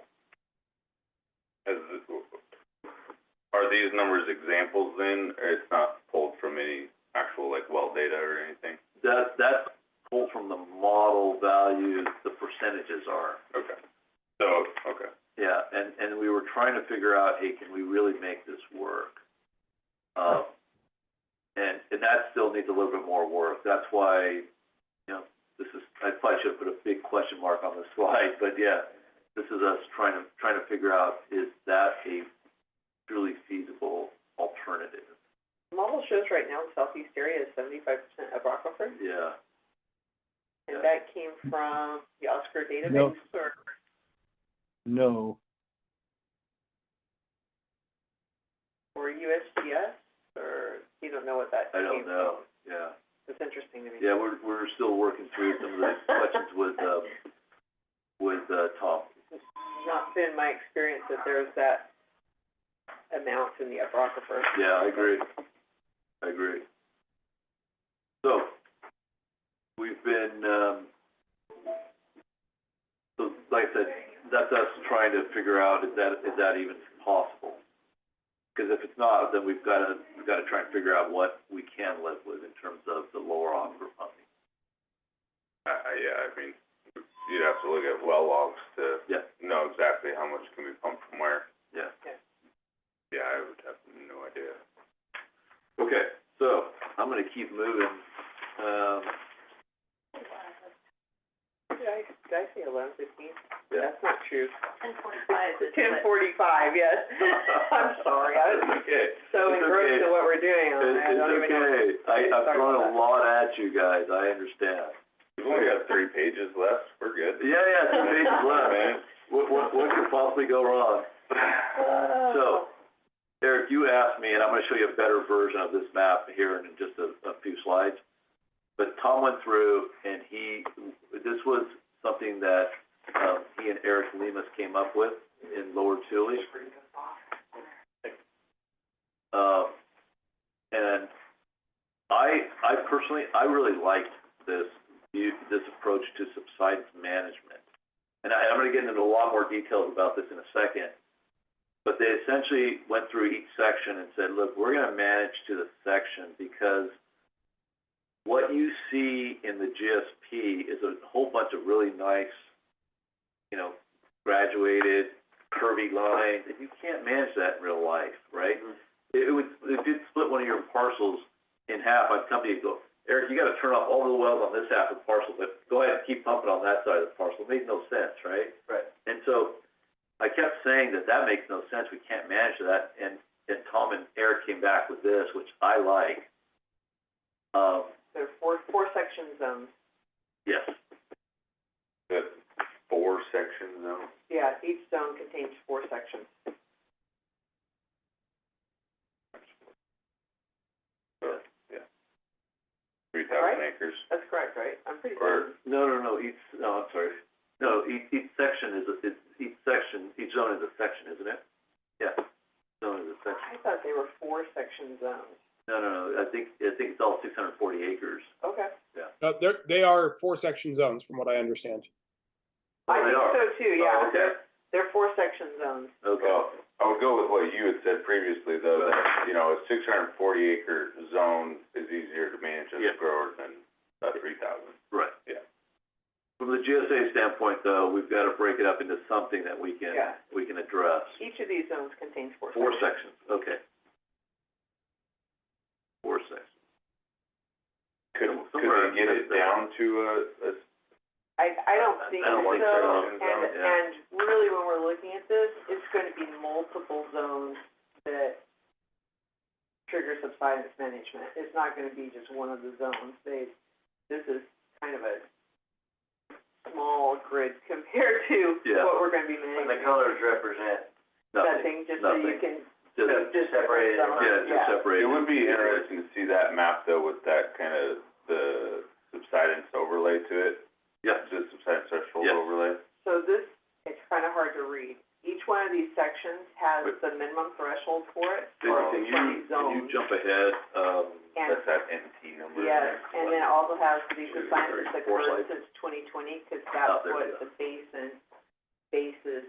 Are these numbers examples then, or it's not pulled from any actual like well data or anything? That's pulled from the model values, the percentages are. Okay. So, okay. Yeah, and we were trying to figure out, hey, can we really make this work? And that still needs a little bit more work. That's why, I probably should have put a big question mark on this slide, but yeah, this is us trying to figure out, is that a truly feasible alternative? The model shows right now the southeast area is 75% of aquifer, Yeah. and that came from the Oscar database, or? No, Or USGS, or you don't know what that I came don't know, from? yeah. It's interesting to me. Yeah, we're still working through some of the questions with Tom. It's not been my experience that there's that amount in the upper aquifer. Yeah, I agree. So, we've been, so like I said, that's us trying to figure out, is that even possible? Because if it's not, then we've got to try and figure out what we can live with in terms of the lower aquifer pumping. Yeah, I mean, you'd have to look at well logs to Yeah. know exactly how much can be pumped from where. Yeah. Yeah, I would have no idea. I'm gonna keep moving. Did I say 11:15? Yeah. That's not true. 10:45 is Ten what, 45, yes. I'm sorry, I was It's okay. so It's engrossed okay. in what we're doing, I It's don't even know. okay. I've Sorry thrown about a that. lot at you guys, I understand. We've only got 3 pages left, we're good. Yeah, 2 pages left. Man. What could possibly go wrong? So, Eric, you asked me, and I'm gonna show you a better version of this map here in just a few slides. But Tom went through and this was something that, he and Eric Lemus came up with in Lower Tule. And I personally, I really liked this approach to subsidence management. And I'm gonna get into a lot more details about this in a second. But they essentially went through each section and said, look, we're gonna manage to the section because what you see in the GSP is a whole bunch of really nice, graduated, curvy lines, and you can't manage that in real life, right? If you'd split one of your parcels in half, I'd come to you and go, Eric, you gotta turn off all the wells on this half of the parcel, but go ahead and keep pumping on that side of the parcel. It made no sense, right? Right. And so I kept saying that makes no sense, we can't manage that, and Tom and Eric came back with this, which I like. There are four section zones. Yes, The 4 section zone. Yeah, each zone contains 4 sections. Yeah. 3,000 Right. acres. That's correct, right? I'm pretty Or- sure. I'm sorry. No, each section each zone is a section, isn't it? Yeah, zone is a section. I thought they were 4 section zones. No, I think it's all 640 acres. Okay. They are 4 section zones, from what I understand. Oh, I they think are? so too, yeah. Oh, okay. They're 4 section zones. Okay. Well, I would go with what you had said previously, though, that, a 640 acre zone is easier to manage as Yeah. a grower than a 3,000. Right. Yeah. From the GSA standpoint, though, we've got to break it up into something that we can Yeah. address. Each of these zones contains 4 4 sections. sections, okay. 4 sections. Could Somewhere they get it down to a I don't think I don't so, think so. and really when we're looking at this, it's going to be multiple zones that trigger subsidence management. It's not going to be just one of the zones. This is kind of a small grid compared to Yeah. what we're going to be And the managing. colors represent, Nothing, just so you can, Just separate it. just separate. It would be interesting to see that map, though, with that kind of the subsidence overlay to it, Yes, the subsidence threshold Yes. overlay. so this, it's kind of hard to read. Each one of these sections has the minimum threshold for it, for can each you, one of these can you zones. jump ahead, And That's that NT number. yes, and then it also has the subsidence that's Four occurred slides. since 2020, because Oh, that's there we what go. the basin bases,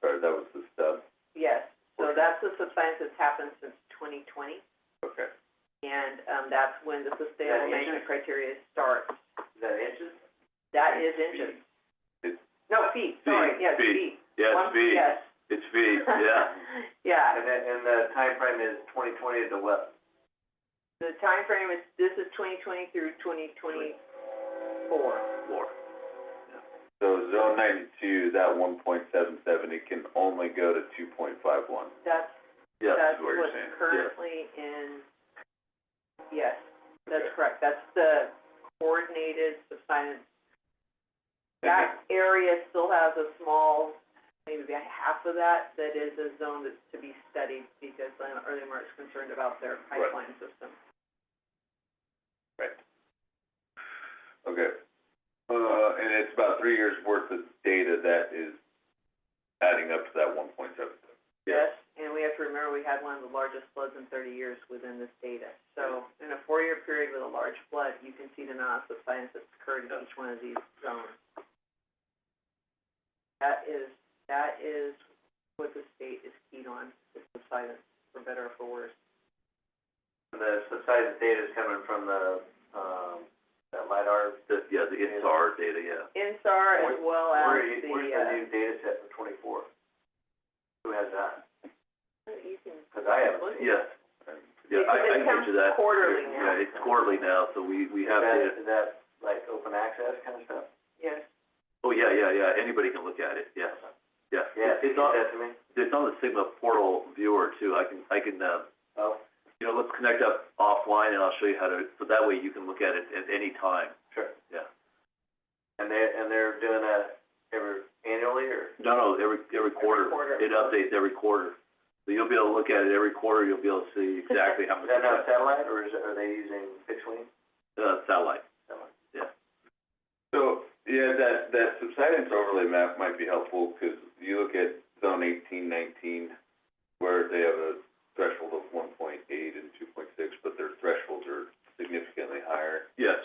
Or that was the stub, yes. So that's the subsidence that's happened since 2020, okay. and, that's when the sustainable Yeah, management inches? criteria starts. is that inches? That is inches. It's- No, feet, sorry, yes, feet. feet. yes, One- feet, Yes. it's feet, yeah. Yeah, And the timeframe is 2020 to what? the timeframe is, this is 2020 through 2024. Floor. So zone 92, that 1.77, it can only go to 2.51. That's, Yes, that's what you're what's saying, yes. currently in, yes, that's correct. That's the coordinated subsidence. That area still has a small, maybe about half of that is a zone that's to be studied because Early Mark's concerned about their pipeline system. Right. Okay. And it's about 3 years worth of data that is adding up to that 1.77. Yes, and we have to remember we had one of the largest floods in 30 years within this data. So in a 4-year period with a large flood, you can see the amount of subsidence that's occurred in each one of these zones. That is what the state is keyed on, is subsidence, for better or for worse. The subsidence data is coming from the, that LiDAR. The INSAR data, yeah. INSAR as well as Where's the new data set for 24? Who has that? you can. Because I haven't seen it. Yes, Yeah, I It can get you that. comes quarterly now. Yeah, it's quarterly now, so we have to, Is that like open access kind of stuff? Yes, oh, yeah, anybody can look at it, yes. Yeah. Yeah, It's get on, that to me. it's on the Sigma portal viewer too. I can, Oh, you know, let's connect up offline and I'll show you how to, so that way you can look at it at any time. sure. Yeah. And they're doing that annually or? No, every quarter. quarter. It updates every quarter. So you'll be able to look at it every quarter, you'll be able to see exactly how Is much. that now satellite or are they using fixed wing? Satellite. Satellite. So, yeah, that subsidence overlay map might be helpful, because you look at zone 18-19, where they have a threshold of 1.8 and 2.6, but their thresholds are significantly higher. Yes.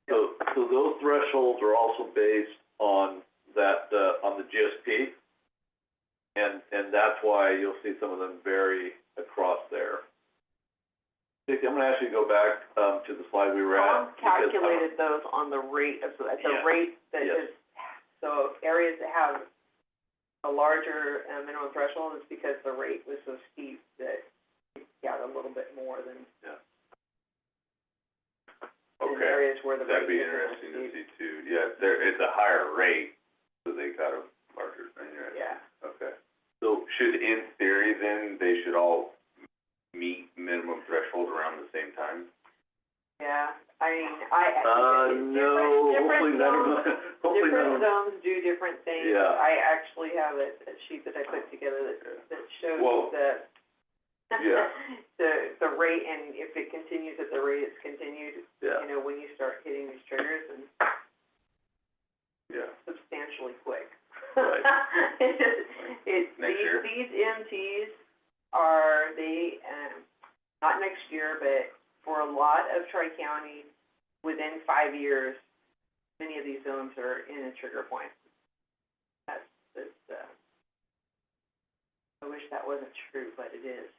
So those thresholds are also based on that, on the GSP. And that's why you'll see some of them vary across there. Dickie, I'm gonna ask you to go back, to the slide we were Tom at. calculated those on the rate of, at the Yeah. rate that Yes. is, so areas that have a larger, minimum threshold is because the rate was so steep that it got a little bit more than in Okay, areas where the rate that'd be isn't as interesting to steep. see too. Yeah, it's a higher rate, so they got a larger, Yeah. Okay. So should, in theory then, they should all meet minimum threshold around the same time? Yeah, I mean, No, hopefully none of them, hopefully none different of them. zones do different things. Yeah. I actually have a sheet that I put together that shows Well, the yeah. the rate, and if it continues at the rate it's continued, Yeah. you know, when you start hitting these triggers, and Yeah. substantially quick. Right. Next year? These MTs are, they, not next year, but for a lot of Tri-County, within 5 years, many of these zones are in a trigger point. That's, I wish that wasn't true, but it is.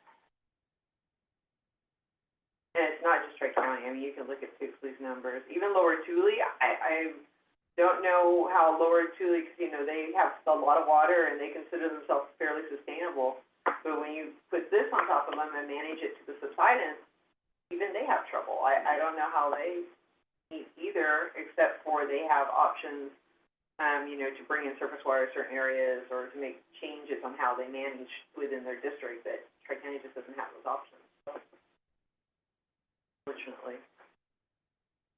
And it's not just Tri-County, I mean, you can look at Pixley's numbers, even Lower Tule, I don't know how Lower Tule, because, you know, they have a lot of water and they consider themselves fairly sustainable. But when you put this on top of them and manage it to the subsidence, even they have trouble. I don't know how they meet either, except for they have options, you know, to bring in surface water to certain areas or to make changes on how they manage within their district, that Tri-County just doesn't have those options, fortunately.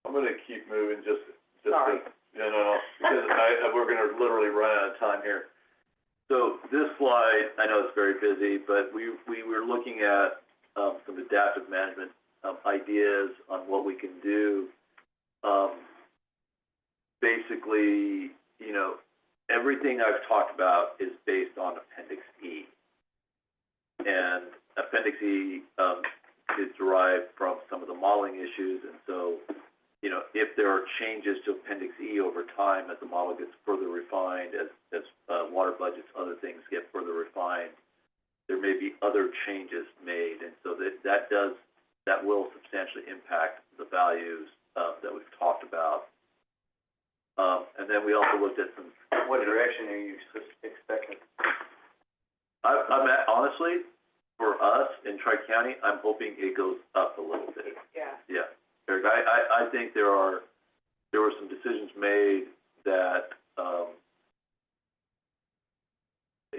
I'm gonna keep moving just. Sorry. No, because we're gonna literally run out of time here. So this slide, I know it's very busy, but we were looking at, some adaptive management, ideas on what we can do. Basically, you know, everything I've talked about is based on Appendix E. And Appendix E, is derived from some of the modeling issues, and so, you know, if there are changes to Appendix E over time as the model gets further refined, as water budgets, other things get further refined, there may be other changes made, and so that will substantially impact the values, that we've talked about. And then we also looked at some. What direction are you expecting? Honestly, for us in Tri-County, I'm hoping it goes up a little bit. Yeah. Yeah, Eric, I think there were some decisions made that,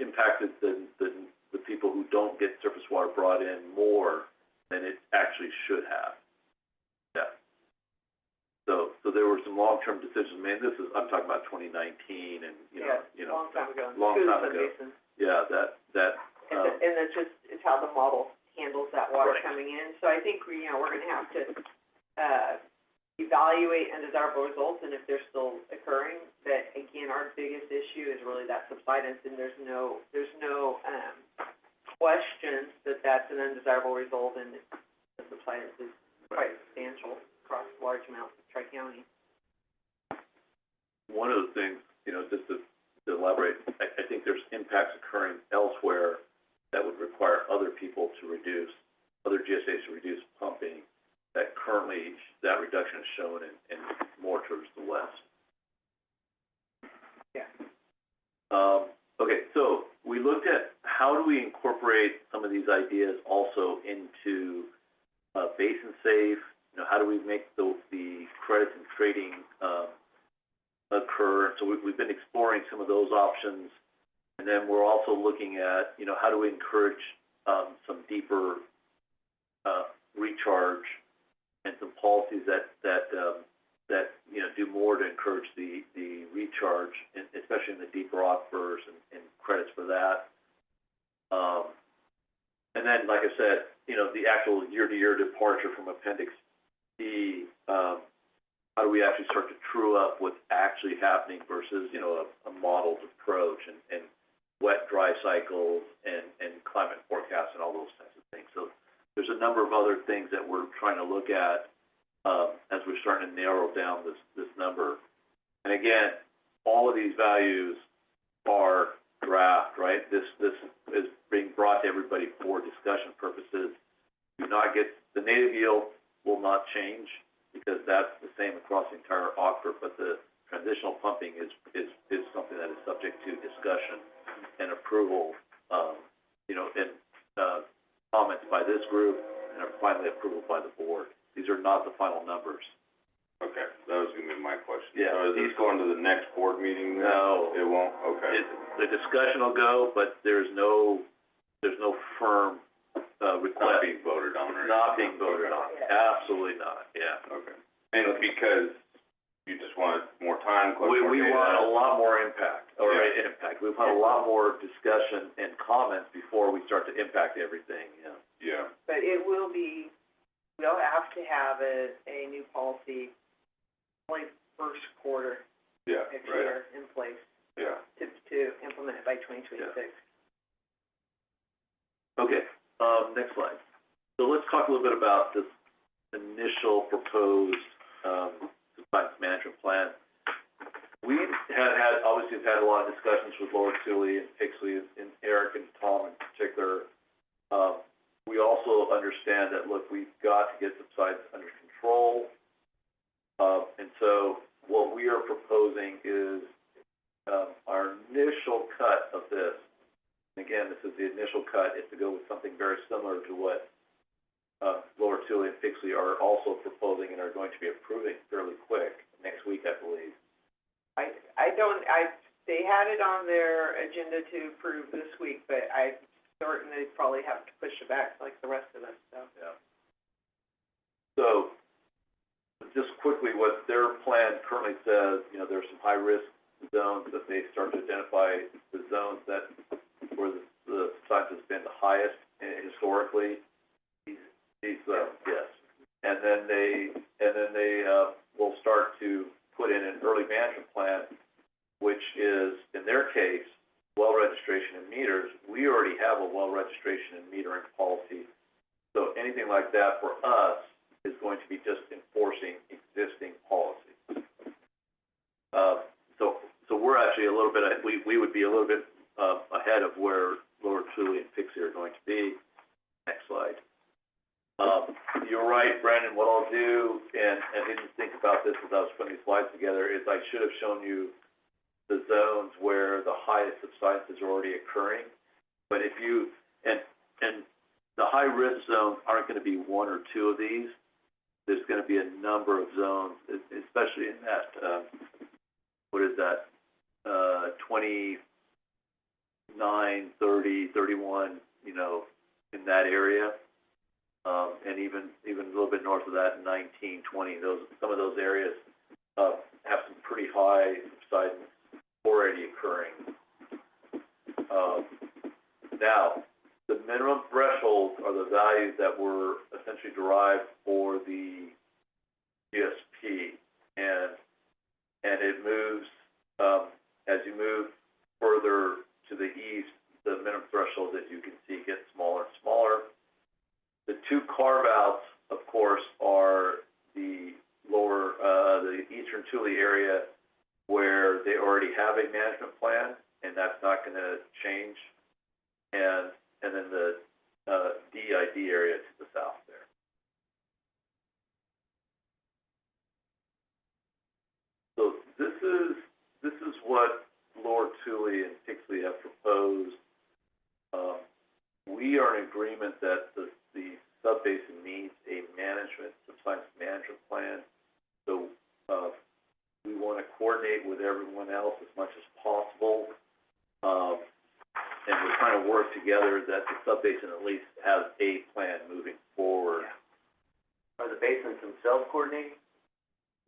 impacted the people who don't get surface water brought in more than it actually should have. Yeah. So there were some long-term decisions made. I'm talking about 2019 and, you know. Long time ago. Long Coos time and ago. Basin. Yeah, And that's just, it's how the model handles that water Right. coming in. So I think, you know, we're gonna have to, evaluate undesirable results, and if they're still occurring, that, again, our biggest issue is really that subsidence, and there's no, question that that's an undesirable result, and the subsidence is quite substantial across large amounts of Tri-County. one of the things, you know, just to elaborate, I think there's impacts occurring elsewhere that would require other people to reduce, other GSAs to reduce pumping, that currently, that reduction is shown in more towards the west. Yeah. Okay, so we looked at how do we incorporate some of these ideas also into basin safe? You know, how do we make the credits and trading, occur? So we've been exploring some of those options. And then we're also looking at, you know, how do we encourage, some deeper, recharge and some policies that, you know, do more to encourage the recharge, and especially in the deeper aquifers and credits for that. And then, like I said, you know, the actual year-to-year departure from Appendix D, how do we actually start to true up what's actually happening versus, you know, a modeled approach and wet, dry cycles and climate forecasts and all those types of things. So there's a number of other things that we're trying to look at, as we're starting to narrow down this number. And again, all of these values are draft, right? This is being brought to everybody for discussion purposes. Do not get, the native yield will not change because that's the same across the entire aquifer, but the transitional pumping is something that is subject to discussion and approval, you know, and comments by this group and finally approval by the board. These are not the final numbers. Okay, that was gonna be my question. Yeah. So is these going to the next board meeting then? No. It won't? Okay. The discussion will go, but there's no firm, request. Not being voted on, right? Not being voted on, Okay. absolutely not, yeah. Okay. And because you just want more time, collect more We data? want a lot more impact, or Yeah. impact, we want a lot more discussion and comments before we start to impact everything, you know. Yeah. But it will be, we'll have to have a new policy only first quarter Yeah, next right. year in place Yeah. to implement it by 2026. Okay, next slide. So let's talk a little bit about this initial proposed, subsidence management plan. We obviously have had a lot of discussions with Lower Tule and Pixley and Eric and Tom in particular. We also understand that, look, we've got to get subsidence under control. And so what we are proposing is, our initial cut of this, and again, this is the initial cut, is to go with something very similar to what, Lower Tule and Pixley are also proposing and are going to be approving fairly quick, next week, I believe. They had it on their agenda to approve this week, but I'm certain they probably have to push it back like the rest of us, so. Yeah. So, just quickly, what their plan currently says, you know, there's some high-risk zones that they start to identify, the zones that, where the size has been the highest historically. These, yes. And then they will start to put in an early management plan, which is, in their case, well registration and meters. We already have a well registration and metering policy. So anything like that for us is going to be just enforcing existing policies. So we're actually a little bit, we would be a little bit, ahead of where Lower Tule and Pixie are going to be. Next slide. You're right, Brandon, what I'll do, and I didn't think about this as I was putting these slides together, is I should have shown you the zones where the highest subsidence is already occurring. But if you, and the high-risk zones aren't gonna be one or two of these. There's gonna be a number of zones, especially in that, what is that? 29, 30, 31, you know, in that area. And even a little bit north of that, 19, 20, some of those areas, have some pretty high subsidence already occurring. Now, the minimum thresholds are the values that were essentially derived for the GSP, and it moves, as you move further to the east, the minimum threshold, as you can see, gets smaller and smaller. The two carve-outs, of course, are the lower, the eastern Tule area, where they already have a management plan, and that's not gonna change, and then the, DID area to the south there. So this is what Lower Tule and Pixley have proposed. We are in agreement that the subbasin needs a subsidence management plan. So, we wanna coordinate with everyone else as much as possible. And we're trying to work together that the subbasin at least has a plan moving forward. Are the basins themselves coordinating?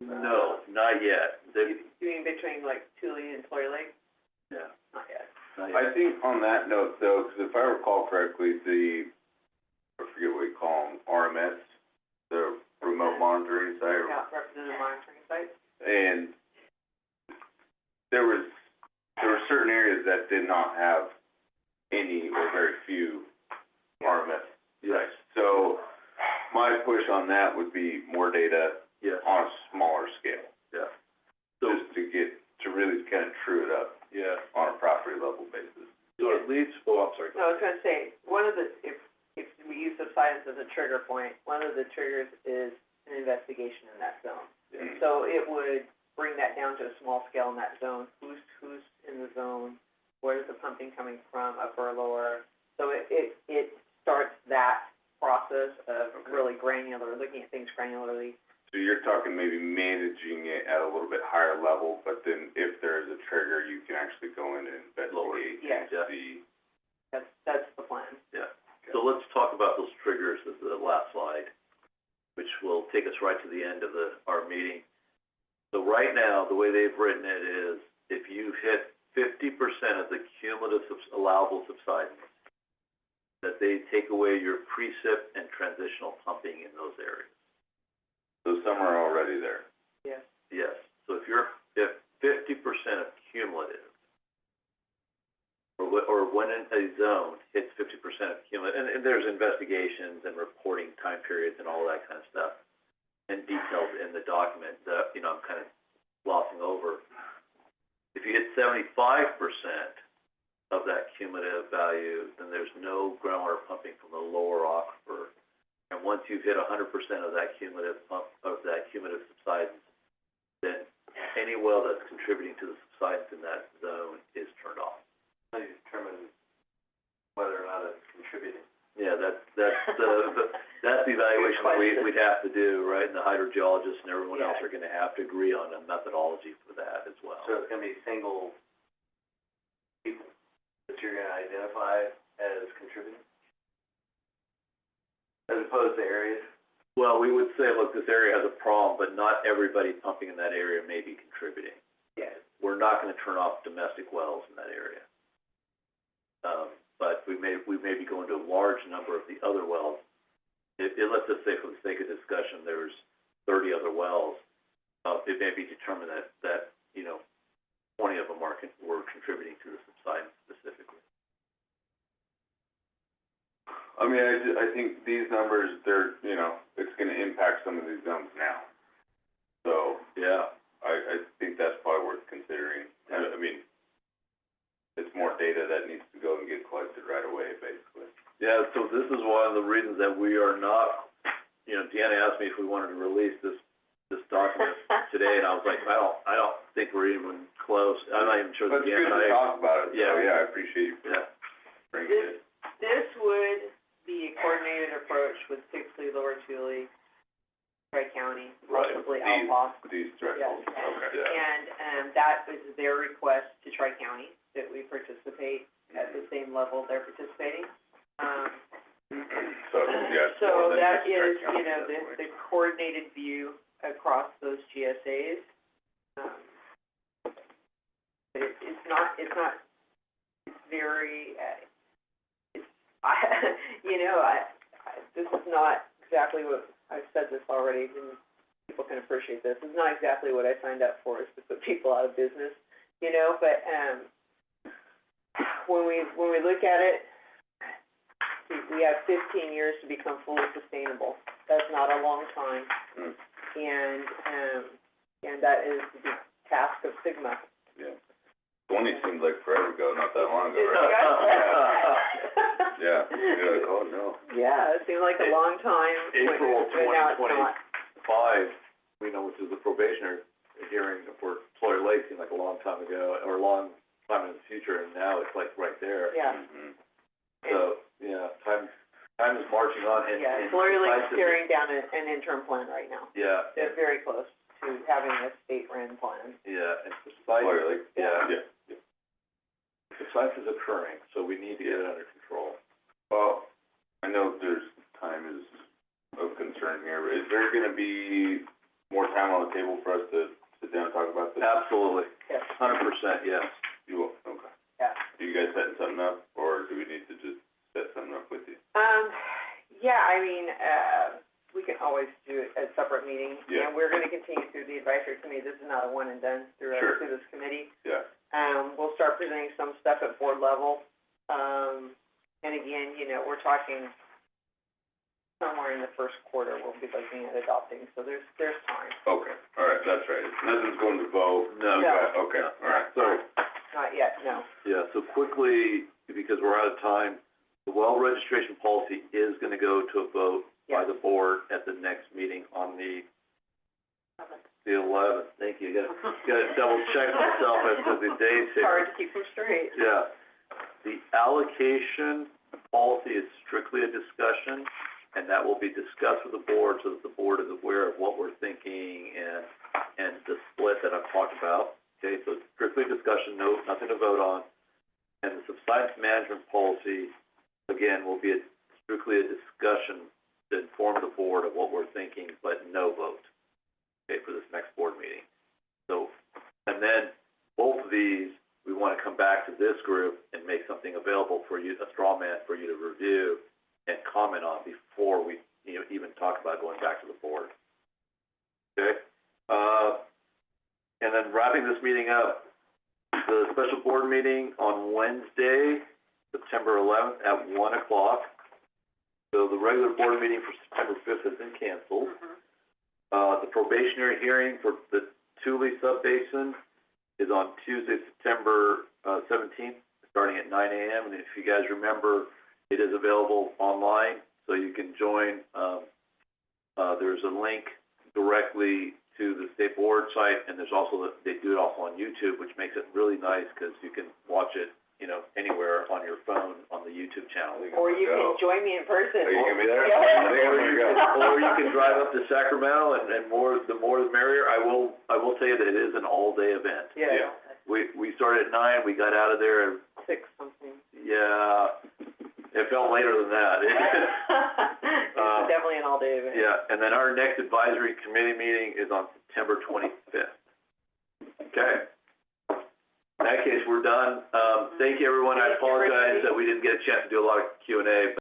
No, not yet. You mean between like Tule and Sawyer Lake? Yeah, Not yet. not I yet. think on that note though, 'cause if I recall correctly, I forget what you call them, RMS, the remote monitoring site, Yeah, representative monitoring sites. and there were certain areas that did not have any or very few RMS Yes, sites. So my push on that would be more data yes, on a smaller scale, yeah. So, just to really kind of true it up yeah, on a property level basis. so it leads, oh, I'm sorry. No, I was gonna say, one of the, if we use subsidence as a trigger point, one of the triggers is an investigation in that zone. Mm. So it would bring that down to a small scale in that zone, who's in the zone, where is the pumping coming from, upper or lower? So it starts that process of really granular, looking at things granularly. So you're talking maybe managing it at a little bit higher level, but then if there is a trigger, you can actually go in and investigate Yes. and see. That's the plan. Yeah, so let's talk about those triggers as the last slide, which will take us right to the end of our meeting. So right now, the way they've written it is, if you hit 50% of the cumulative allowable subsidence, that they take away your precip and transitional pumping in those areas. So some are already there. Yes. Yes, so if 50% of cumulative, or when a zone hits 50% of cumulative, and there's investigations and reporting time periods and all that kind of stuff, and details in the document that, I'm kind of glossing over. If you hit 75% of that cumulative value, then there's no groundwater pumping from the lower aquifer. And once you've hit 100% of that cumulative subsidence, then any well that's contributing to the subsidence in that zone is turned off. How do you determine whether or not it's contributing? Yeah, that's the evaluation that we'd have to do, right? And the hydrogeologists and everyone else are gonna have to agree on a methodology for that as well. So it's gonna be single people that you're gonna identify as contributing? As opposed to areas? Well, we would say, look, this area has a problem, but not everybody pumping in that area may be contributing. Yes. We're not gonna turn off domestic wells in that area. But we may be going to a large number of the other wells. Let's just say, for the sake of discussion, there's 30 other wells. It may be determined that 20 of them were contributing to the subsidence specifically. I mean, I think these numbers, it's gonna impact some of these zones now. So, Yeah. I think that's probably worth considering. I mean, it's more data that needs to go and get collected right away, basically. Yeah, so this is one of the reasons that we are not, Deanna asked me if we wanted to release this document today, and I was like, I don't think we're even close. I'm not even sure that But it's Deanna good and to I. talk about it, so, Yeah. yeah, I appreciate you Yeah, bringing it. This would be a coordinated approach with Pixley, Lower Tule, Tri-County, Right. possibly Alpha. These thresholds, Yes. okay. And that is their request to Tri-County, that we participate at the same level they're participating. So, yeah. it's more So than that just is, Tri-County at that point. the coordinated view across those GSAs. But it's very, this is not exactly what, I've said this already, and people can appreciate this, it's not exactly what I signed up for, is to put people out of business, but, when we look at it, we have 15 years to become fully sustainable. That's not a long time. Mm. And that is the task of Sigma. Yeah. 20 seemed like forever ago, not that long ago, Is it right? guys? Yeah, you're like, oh, no. Yeah, it seemed like a long time. April of when now it's not. 2025, which is the probationary hearing for Sawyer Lake, seemed like a long time ago, or a long time in the future, and now it's like right there. Yeah. Mhm. So, yeah, time time is marching on and. Yeah, and it's literally decisively- staring down an interim plan right now. Yeah, They're very close to having a state-run plan. yeah, and decisive, yeah, Yeah. decisive is occurring, so we need to get it under control. Well, I know time is of concern here, but is there gonna be more time on the table for us to sit down and talk about this? Absolutely, Yes. 100%, yes. You will, okay. Yeah. Are you guys setting something up, or do we need to just set something up with you? Yeah, I mean, we can always do a separate meeting. Yeah. And we're gonna continue through the advisory committee. This is not a one and done through, Sure. through this committee. Yeah. We'll start presenting some stuff at board level. And again, you know, we're talking somewhere in the first quarter, we'll be looking at adopting, so there's time. Okay, all right, that's right. Nothing's going to vote. No. No. Okay, all right. So, Not yet, no. yeah, so quickly, because we're out of time, the well registration policy is gonna go to a vote by Yes. the board at the next meeting on the 11th. Thank you, gotta double check myself as to the dates It's here. hard to keep them straight. Yeah, the allocation policy is strictly a discussion, and that will be discussed with the board so that the board is aware of what we're thinking and the split that I've talked about. Okay, so it's strictly discussion, nothing to vote on. And the subsidence management policy, again, will be strictly a discussion to inform the board of what we're thinking, but no vote, okay, for this next board meeting. So, and then both of these, we want to come back to this group and make something available for you, a straw man for you to review and comment on before we, you know, even talk about going back to the board. Okay? And then wrapping this meeting up, the special board meeting on Wednesday, September 11th at 1 o'clock. So the regular board meeting for September 5th has been canceled. The probationary hearing for the Thule subbasin is on Tuesday, September 17th, starting at 9 a.m. And if you guys remember, it is available online, so you can join. There's a link directly to the state board site, and there's also, they do it also on YouTube, which makes it really nice, because you can watch it, you know, anywhere on your phone on the YouTube channel. Or you can join me in person. Are you gonna be there? Yeah. I think I'm gonna go. Or you can drive up to Sacramento, and the more the merrier. I will tell you that it is an all-day event. Yeah, We started at 9, we got out of there, 6 something. yeah, it felt later than that. It's definitely an all-day event. Yeah, and then our next advisory committee meeting is on September 25th. Okay. In that case, we're done. Thank you, everyone. I Thank you, everybody. apologize that we didn't get a chance to do a lot of Q&A,